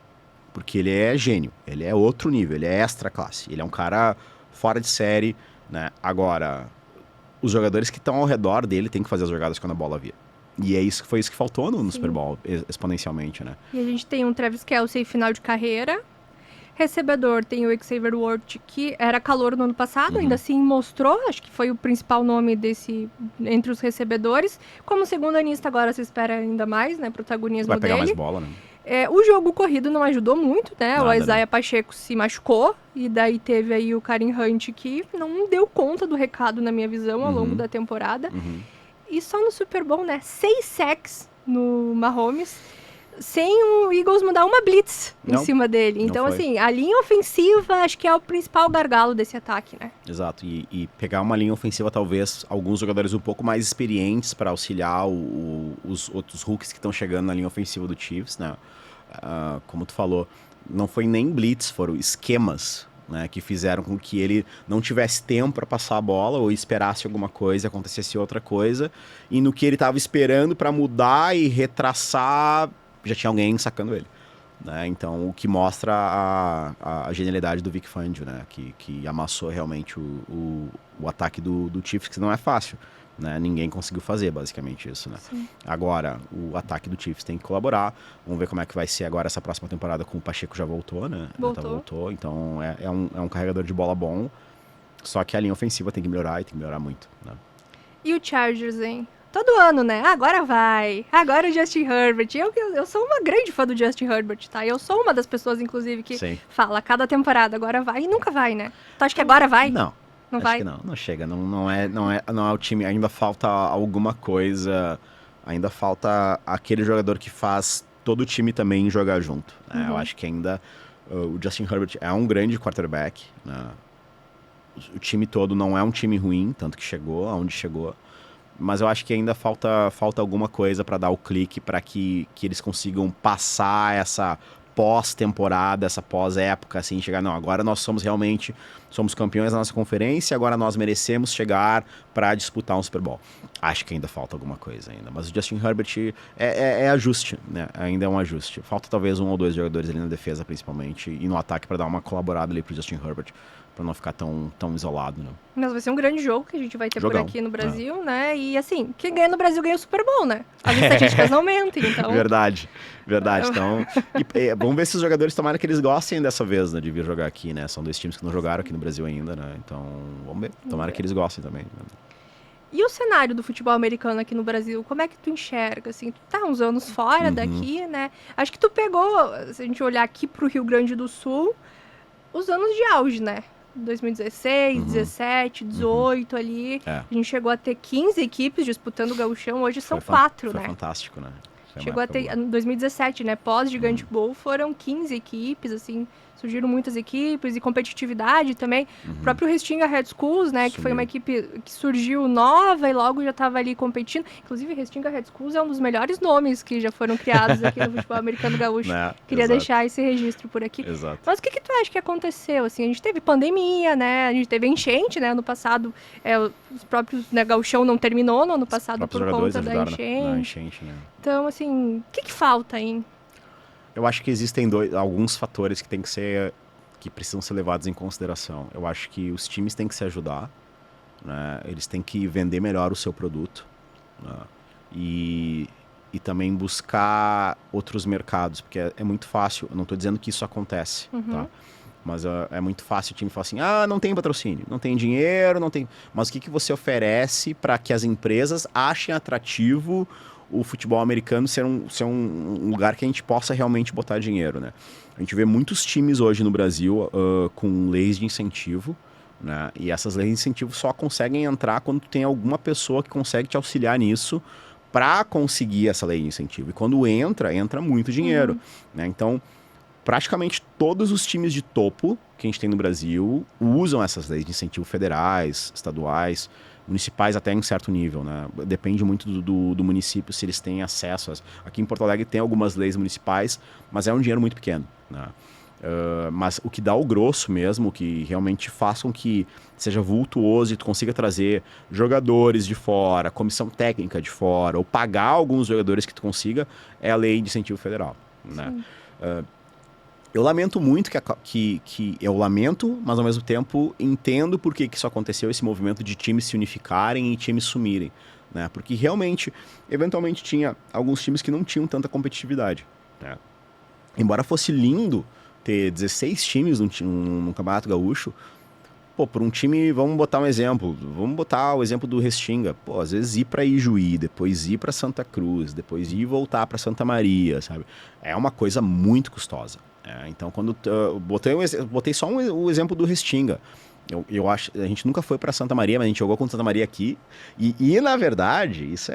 porque ele é gênio, ele é outro nível, ele é extra classe, ele é um cara fora de série, né? Agora, os jogadores que estão ao redor dele têm que fazer as jogadas quando a bola vir. E foi isso que faltou no Super Bowl, exponencialmente, né? E a gente tem um Travis Kelce final de carreira. Recebedor tem o Xavier Worth, que era calouro no ano passado, ainda assim mostrou, acho que foi o principal nome entre os recebedores. Como segundo anista agora se espera ainda mais, né, protagonismo dele. Vai pegar mais bola, né? O jogo corrido não ajudou muito, né? Nada, o Isaiah né? Pacheco se machucou, e daí teve aí o Kareem Hunt, que não deu conta do recado, na minha visão, ao longo da temporada. E só no Super Bowl, né? 6 sacks no Mahomes, sem o Eagles mudar uma blitz em cima dele. Então, assim, a linha ofensiva acho que é o principal gargalo desse ataque, né? Exato. E pegar uma linha ofensiva, talvez, alguns jogadores um pouco mais experientes para auxiliar os outros rookies que estão chegando na linha ofensiva do Chiefs, né? Como tu falou, não foi nem blitz, foram esquemas, né, que fizeram com que ele não tivesse tempo para passar a bola ou esperasse alguma coisa, acontecesse outra coisa, e no que ele estava esperando para mudar e retraçar, já tinha alguém sacando ele, né? Então, o que mostra a genialidade do Vic Fangio, né, que amassou realmente o ataque do Chiefs, que não é fácil, né? Ninguém conseguiu fazer basicamente isso, né? Sim. Agora, o ataque do Chiefs tem que colaborar. Vamos ver como é que vai ser agora essa próxima temporada, com o Pacheco já voltou, né? Voltou, então é um carregador de bola bom, só que a linha ofensiva tem que melhorar, e tem que melhorar muito, né? E o Chargers, hein? Todo ano, né? Agora vai. Agora o Justin Herbert. Eu sou uma grande fã do Justin Herbert, tá? Eu sou uma das pessoas, inclusive, que fala a cada temporada, agora vai, e nunca vai, né? Tu acha que agora vai? Não. Não Acho vai? que não chega, não é o time, ainda falta alguma coisa, ainda falta aquele jogador que faz todo o time também jogar junto, né? Eu acho que ainda o Justin Herbert é um grande quarterback, né? O time todo não é um time ruim, tanto que chegou aonde chegou, mas eu acho que ainda falta alguma coisa para dar o clique, para que eles consigam passar essa pós-temporada, essa pós-época, assim, chegar, não, agora nós somos campeões da nossa conferência, agora nós merecemos chegar para disputar um Super Bowl. Acho que ainda falta alguma coisa ainda, mas o Justin Herbert é ajuste, né? Ainda é um ajuste. Falta talvez 1 ou 2 jogadores ali na defesa, principalmente, e no ataque para dar uma colaborada ali pro Justin Herbert, para não ficar tão isolado, né? Mas vai ser um grande jogo que a gente vai ter Jogão, por aqui no Brasil, né? E assim, quem ganha no Brasil ganha o Super Bowl, né? As estatísticas não mentem, então... Verdade. Então, vamos ver se os jogadores, tomara que eles gostem dessa vez, né, de vir jogar aqui, né? São 2 times que não jogaram aqui no Brasil ainda, né? Então, vamos ver. Tomara que eles gostem também. Né? E o cenário do futebol americano aqui no Brasil, como é que tu enxerga? Assim, tu tá uns anos fora daqui, né? Acho que tu pegou, se a gente olhar aqui pro Rio Grande do Sul, os anos de auge, né? 2016, 17, 18 ali. A gente chegou a ter 15 equipes disputando o Gauchão, hoje são 4, né? Foi fantástico, né? Chegou a ter, em 2017, né? Pós-Gigante Bowl, foram 15 equipes, assim, surgiram muitas equipes e competitividade também. O próprio Restinga Red Schools, né? Que foi uma equipe que surgiu nova e logo já estava ali competindo. Inclusive, Restinga Red Schools é um dos melhores nomes que já foram criados aqui no futebol americano gaúcho. Queria deixar esse registro por aqui. Exato. Mas o que tu acha que aconteceu? Assim, a gente teve pandemia, né? A gente teve enchente, né? No passado, os próprios, né, Gauchão não terminou no ano passado por conta da enchente. Né? Então, assim, o que falta, hein? Eu acho que existem alguns fatores que precisam ser levados em consideração. Eu acho que os times têm que se ajudar, né? Eles têm que vender melhor o seu produto, né? E também buscar outros mercados, porque é muito fácil, eu não estou dizendo que isso acontece, tá? Mas é muito fácil o time falar assim, não tem patrocínio, não tem dinheiro, não tem... Mas o que você oferece para que as empresas achem atrativo o futebol americano ser um lugar que a gente possa realmente botar dinheiro, né? A gente vê muitos times hoje no Brasil com leis de incentivo, né? E essas leis de incentivo só conseguem entrar quando tem alguma pessoa que consegue te auxiliar nisso para conseguir essa lei de incentivo. E quando entra muito dinheiro, né? Então, praticamente todos os times de topo que a gente tem no Brasil usam essas leis de incentivo federais, estaduais, municipais até em certo nível, né? Depende muito do município se eles têm acesso. Aqui em Porto Alegre tem algumas leis municipais, mas é um dinheiro muito pequeno, né? Mas o que dá o grosso mesmo, o que realmente faz com que seja vultuoso e tu consiga trazer jogadores de fora, comissão técnica de fora, ou pagar alguns jogadores que tu consiga, é a lei de incentivo federal, né? Eu lamento muito eu lamento, mas ao mesmo tempo entendo por que isso aconteceu, esse movimento de times se unificarem e times sumirem, né? Porque realmente, eventualmente tinha alguns times que não tinham tanta competitividade, né? Embora fosse lindo ter 16 times num Campeonato Gaúcho, por um time, vamos botar o exemplo do Restinga, às vezes ir para Ijuí, depois ir para Santa Cruz, depois ir e voltar para Santa Maria, sabe? É uma coisa muito custosa. Então, quando botei só o exemplo do Restinga. Eu acho, a gente nunca foi para Santa Maria, mas a gente jogou contra Santa Maria aqui. E na verdade, isso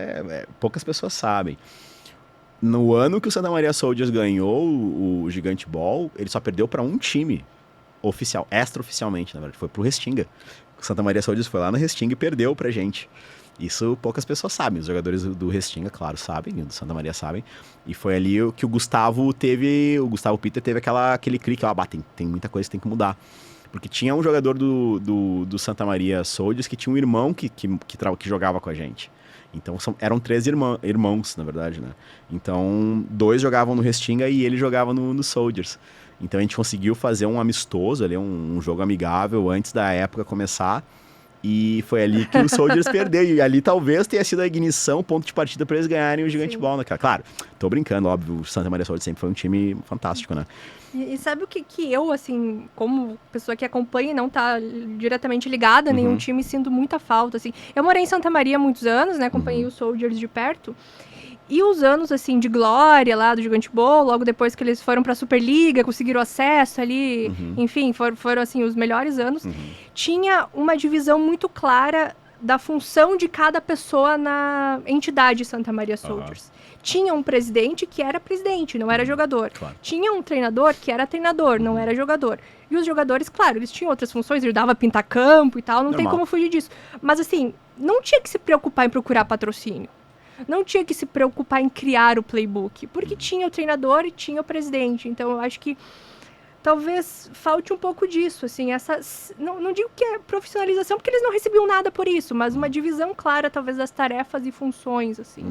poucas pessoas sabem. No ano que o Santa Maria Soldiers ganhou o Gigante Bowl, ele só perdeu para um time oficial, extra-oficialmente, na verdade. Foi pro Restinga. O Santa Maria Soldiers foi lá no Restinga e perdeu pra gente. Isso poucas pessoas sabem. Os jogadores do Restinga, claro, sabem, do Santa Maria sabem. E foi ali que o Gustavo Peter teve aquele clique, tem muita coisa que tem que mudar. Porque tinha um jogador do Santa Maria Soldiers que tinha um irmão que jogava com a gente. Então eram 3 irmãos, na verdade, né? Então 2 jogavam no Restinga e ele jogava no Soldiers. Então a gente conseguiu fazer um amistoso ali, um jogo amigável antes da época começar. E foi ali que o Soldiers perdeu. E ali talvez tenha sido a ignição, o ponto de partida para eles ganharem o Gigante Bowl, né? Claro, tô brincando, óbvio, o Santa Maria Soldiers sempre foi um time fantástico, né? E sabe o que eu, assim, como pessoa que acompanha e não tá diretamente ligada a nenhum time, sinto muita falta, assim. Eu morei em Santa Maria há muitos anos, né? Acompanhei os Soldiers de perto. E os anos, assim, de glória lá do Gigante Bowl, logo depois que eles foram pra Superliga, conseguiram acesso ali, enfim, foram, assim, os melhores anos. Tinha uma divisão muito clara da função de cada pessoa na entidade Santa Maria Soldiers. Tinha um presidente que era presidente, não era jogador. Claro. Tinha um treinador que era treinador, não era jogador. E os jogadores, claro, eles tinham outras funções, ajudava a pintar campo e tal, não tem como fugir disso. Mas, assim, não tinha que se preocupar em procurar patrocínio. não tinha que se preocupar em criar o playbook, porque tinha o treinador e tinha o presidente. Então, eu acho que talvez falte um pouco disso, assim, não digo que é profissionalização, porque eles não recebiam nada por isso, mas uma divisão clara, talvez, das tarefas e funções, assim.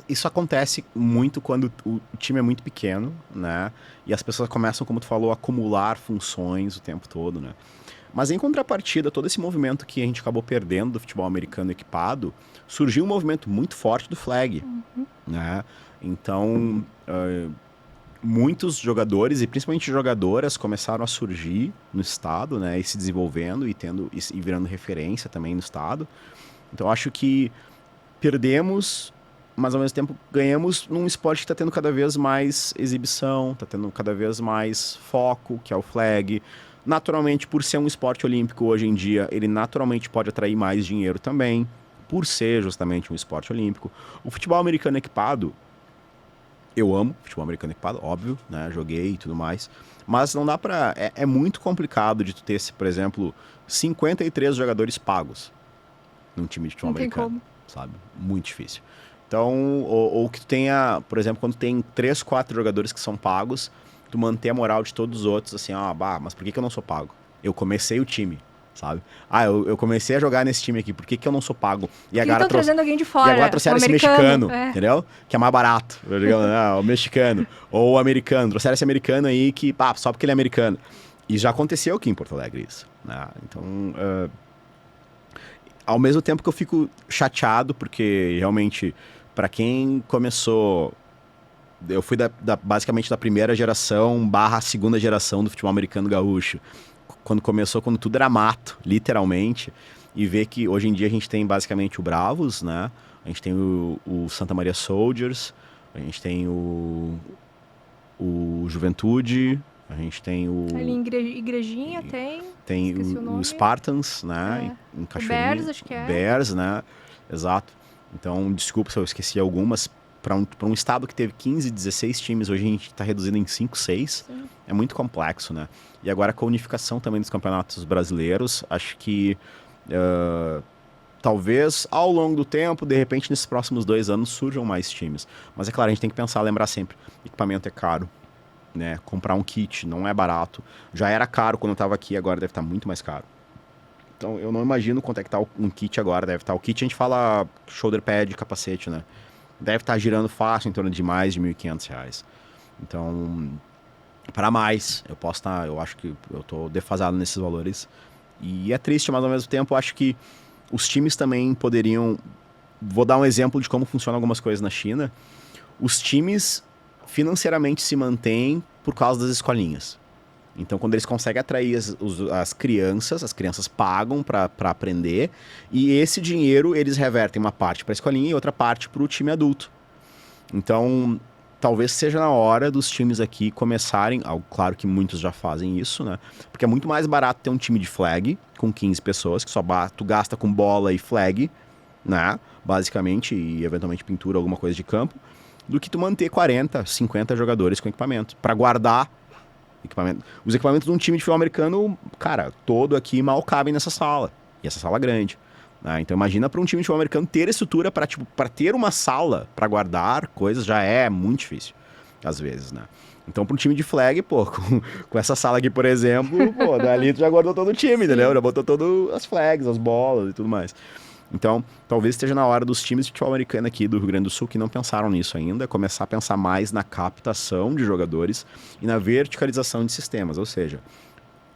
Isso acontece muito quando o time é muito pequeno, né? E as pessoas começam, como tu falou, a acumular funções o tempo todo, né? Mas em contrapartida, todo esse movimento que a gente acabou perdendo do futebol americano equipado, surgiu um movimento muito forte do flag, né? Então, muitos jogadores, e principalmente jogadoras, começaram a surgir no estado, né? E se desenvolvendo e virando referência também no estado. Então, acho que perdemos, mas ao mesmo tempo ganhamos num esporte que está tendo cada vez mais exibição, está tendo cada vez mais foco, que é o flag. Naturalmente, por ser um esporte olímpico hoje em dia, ele naturalmente pode atrair mais dinheiro também, por ser justamente um esporte olímpico. O futebol americano equipado, eu amo futebol americano equipado, óbvio, né? Joguei e tudo mais, mas não dá pra... É muito complicado de tu ter, por exemplo, 53 jogadores pagos num time de futebol americano, sabe? Muito difícil. Então, ou que tu tenha, por exemplo, quando tem 3, 4 jogadores que são pagos, tu manter a moral de todos os outros, assim, mas por que eu não sou pago? Eu comecei o time, sabe? Eu comecei a jogar nesse time aqui, por que eu não sou pago? E agora trazendo alguém de fora, e agora trouxeram esse mexicano, entendeu? Que é mais barato, o mexicano. Ou o americano, trouxeram esse americano aí que, só porque ele é americano. E já aconteceu aqui em Porto Alegre isso, né? Então, ao mesmo tempo que eu fico chateado, porque realmente, para quem começou... Eu fui basicamente da primeira geração / segunda geração do futebol americano gaúcho. Quando tudo era mato, literalmente. E ver que hoje em dia a gente tem basicamente o Bravos, né? A gente tem o Santa Maria Soldiers, a gente tem o Juventude, a gente tem o... Ali em Igrejinha tem o Spartans, né? Em Cachoeirinha. O Bears, acho que é. Bears, né? Exato. Então, desculpa se eu esqueci algumas. Para um estado que teve 15, 16 times, hoje a gente está reduzindo em 5, 6. Sim. É muito complexo, né? E agora com a unificação também dos campeonatos brasileiros, acho que talvez ao longo do tempo, de repente nesses próximos 2 anos, surjam mais times. Mas é claro, a gente tem que lembrar sempre, equipamento é caro, né? Comprar um kit não é barato. Já era caro quando eu estava aqui, agora deve estar muito mais caro. Então eu não imagino quanto é que está um kit agora, deve estar. O kit a gente fala shoulder pad, capacete, né? Deve estar girando fácil em torno de mais de R$1.500. Então, para mais, eu acho que eu estou defasado nesses valores. E é triste, mas ao mesmo tempo eu acho que os times também poderiam... Vou dar um exemplo de como funcionam algumas coisas na China. Os times financeiramente se mantêm por causa das escolinhas. Então, quando eles conseguem atrair as crianças pagam para aprender, e esse dinheiro eles revertem uma parte para a escolinha e outra parte para o time adulto. Então, talvez seja na hora dos times aqui começarem, claro que muitos já fazem isso, né? Porque é muito mais barato ter um time de flag com 15 pessoas, que só tu gasta com bola e flag, né? Basicamente, e eventualmente pintura, alguma coisa de campo, do que tu manter 40, 50 jogadores com equipamento, para guardar equipamento. Os equipamentos de um time de futebol americano, cara, todo aqui mal cabem nessa sala. E essa sala é grande. Né? Então imagina para um time de futebol americano ter estrutura para ter uma sala para guardar coisas já é muito difícil, às vezes, né? Então para um time de flag, com essa sala aqui, por exemplo, dali tu já guardou todo o time, entendeu? Já botou todas as flags, as bolas e tudo mais. Então, talvez esteja na hora dos times de futebol americano aqui do Rio Grande do Sul que não pensaram nisso ainda, começar a pensar mais na captação de jogadores e na verticalização de sistemas. Ou seja,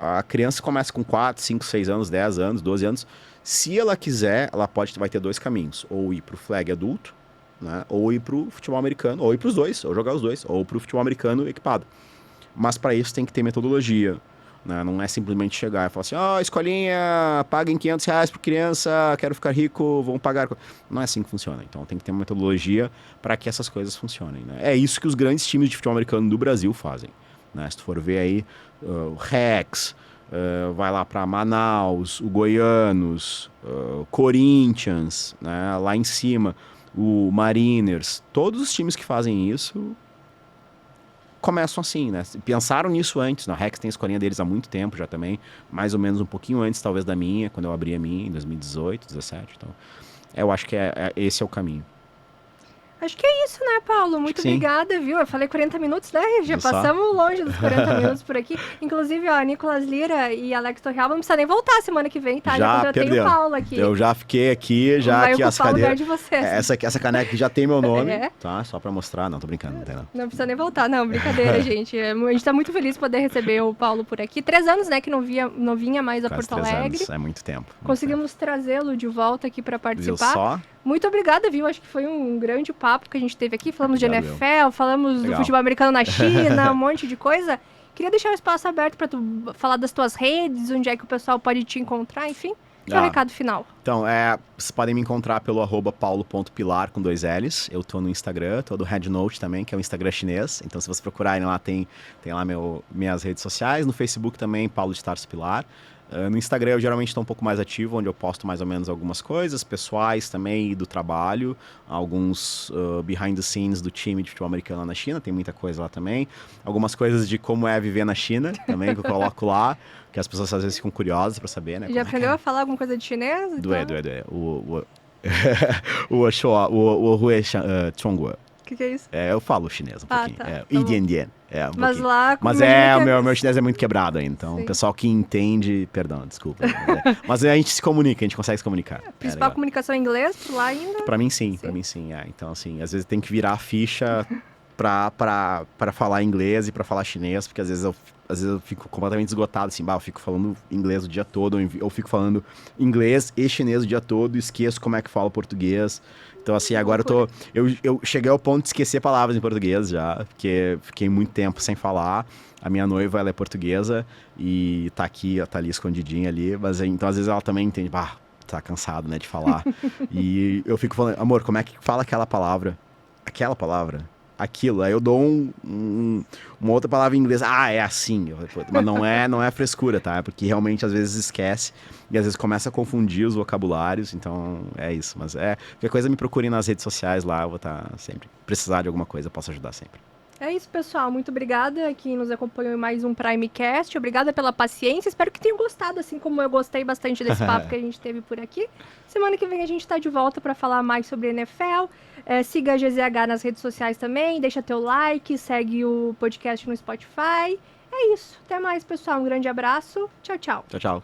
a criança começa com 4, 5, 6 anos, 10 anos, 12 anos. Se ela quiser, vai ter 2 caminhos. Ou ir para o flag adulto, né? Ou ir para o futebol americano, ou ir para os dois, ou jogar os dois, ou para o futebol americano equipado. Mas para isso tem que ter metodologia. Né? Não é simplesmente chegar e falar assim, escolinha, paguem R$500 por criança, quero ficar rico, vão pagar. Não é assim que funciona. Então tem que ter uma metodologia para que essas coisas funcionem. Né? É isso que os grandes times de futebol americano do Brasil fazem. Né? Se tu for ver aí, o Rex, vai lá para Manaus, o Goianos, Corinthians, né? Lá em cima, o Mariners, todos os times que fazem isso começam assim, né? Pensaram nisso antes. A Rex tem a escolinha deles há muito tempo já também, mais ou menos um pouquinho antes, talvez, da minha, quando eu abri a minha, em 2018, 2017. Então, eu acho que esse é o caminho. Acho que é isso, né, Paulo? Muito sim. obrigada, viu? Eu falei 40 minutos, né? Já Viu só? passamos longe dos 40 minutos por aqui. Inclusive, ó, Nicolas Lira e Alex Torreal não precisa nem voltar semana que vem, tá? Já contratei perdeu. o Paulo aqui. Eu já fiquei aqui, já Vai aqui as ocupar o lugar cadeiras. de vocês. Essa caneca aqui já tem meu nome, É. tá? Só pra mostrar. Não, tô brincando, não tem não. Não precisa nem voltar, não. Brincadeira, gente. A gente tá muito feliz de poder receber o Paulo por aqui. 3 anos, né, que não vinha mais a Quase Porto 3 Alegre. anos, é muito tempo. Conseguimos trazê-lo de volta aqui para Viu participar. só? Muito obrigada, viu? Acho que foi um grande papo que a gente teve aqui. Falamos de Obrigado, NFL, falamos do Legal. futebol americano na China, um monte de coisa. Queria deixar o espaço aberto para tu falar das tuas redes, onde é que o pessoal pode te encontrar, enfim. Seu recado final. Então, vocês podem me encontrar pelo @paulo.pilar com 2 L's. Eu tô no Instagram, tô do Headnote também, que é um Instagram chinês. Então, se vocês procurarem lá, tem lá minhas redes sociais. No Facebook também, Paulo de Tarso Pilar. No Instagram eu geralmente estou um pouco mais ativo, onde eu posto mais ou menos algumas coisas pessoais também do trabalho, alguns behind the scenes do time de futebol americano lá na China, tem muita coisa lá também. Algumas coisas de como é viver na China também, que eu coloco lá, que as pessoas às vezes ficam curiosas para saber, né? Já aprendeu a falar alguma coisa de chinês? Então... O que é isso? Eu falo chinês um pouquinho. Tá. Idian. Mas lá... Mas o meu chinês é muito quebrado ainda. Então, Sim. o pessoal que entende... Perdão, desculpa. Mas a gente se comunica, a gente consegue se comunicar. A principal comunicação é inglês por lá ainda? Pra mim, sim. Então, assim, às vezes tem que virar a ficha pra falar inglês e pra falar chinês, porque às vezes eu fico completamente esgotado, assim, eu fico falando inglês o dia todo, ou fico falando inglês e chinês o dia todo, esqueço como é que falo português. Então, assim, agora eu cheguei ao ponto de esquecer palavras em português já, porque fiquei muito tempo sem falar. A minha noiva, ela é portuguesa e tá ali escondidinha ali, mas então às vezes ela também entende, tá cansado, né, de falar. E eu fico falando, amor, como é que fala aquela palavra? Aquela palavra? Aquilo. Aí eu dou uma outra palavra em inglês. É assim. Mas não é frescura, tá? É porque realmente às vezes esquece e às vezes começa a confundir os vocabulários. Então é isso. Mas qualquer coisa me procurem nas redes sociais lá. Eu vou estar sempre. Precisar de alguma coisa, eu posso ajudar sempre. É isso, pessoal. Muito obrigada a quem nos acompanhou em mais um Primecast. Obrigada pela paciência. Espero que tenham gostado, assim como eu gostei bastante desse papo que a gente teve por aqui. Semana que vem a gente está de volta para falar mais sobre NFL. Siga a GZH nas redes sociais também. Deixa teu like, segue o podcast no Spotify. É isso. Até mais, pessoal. Um grande abraço. Tchau, tchau. Tchau, tchau.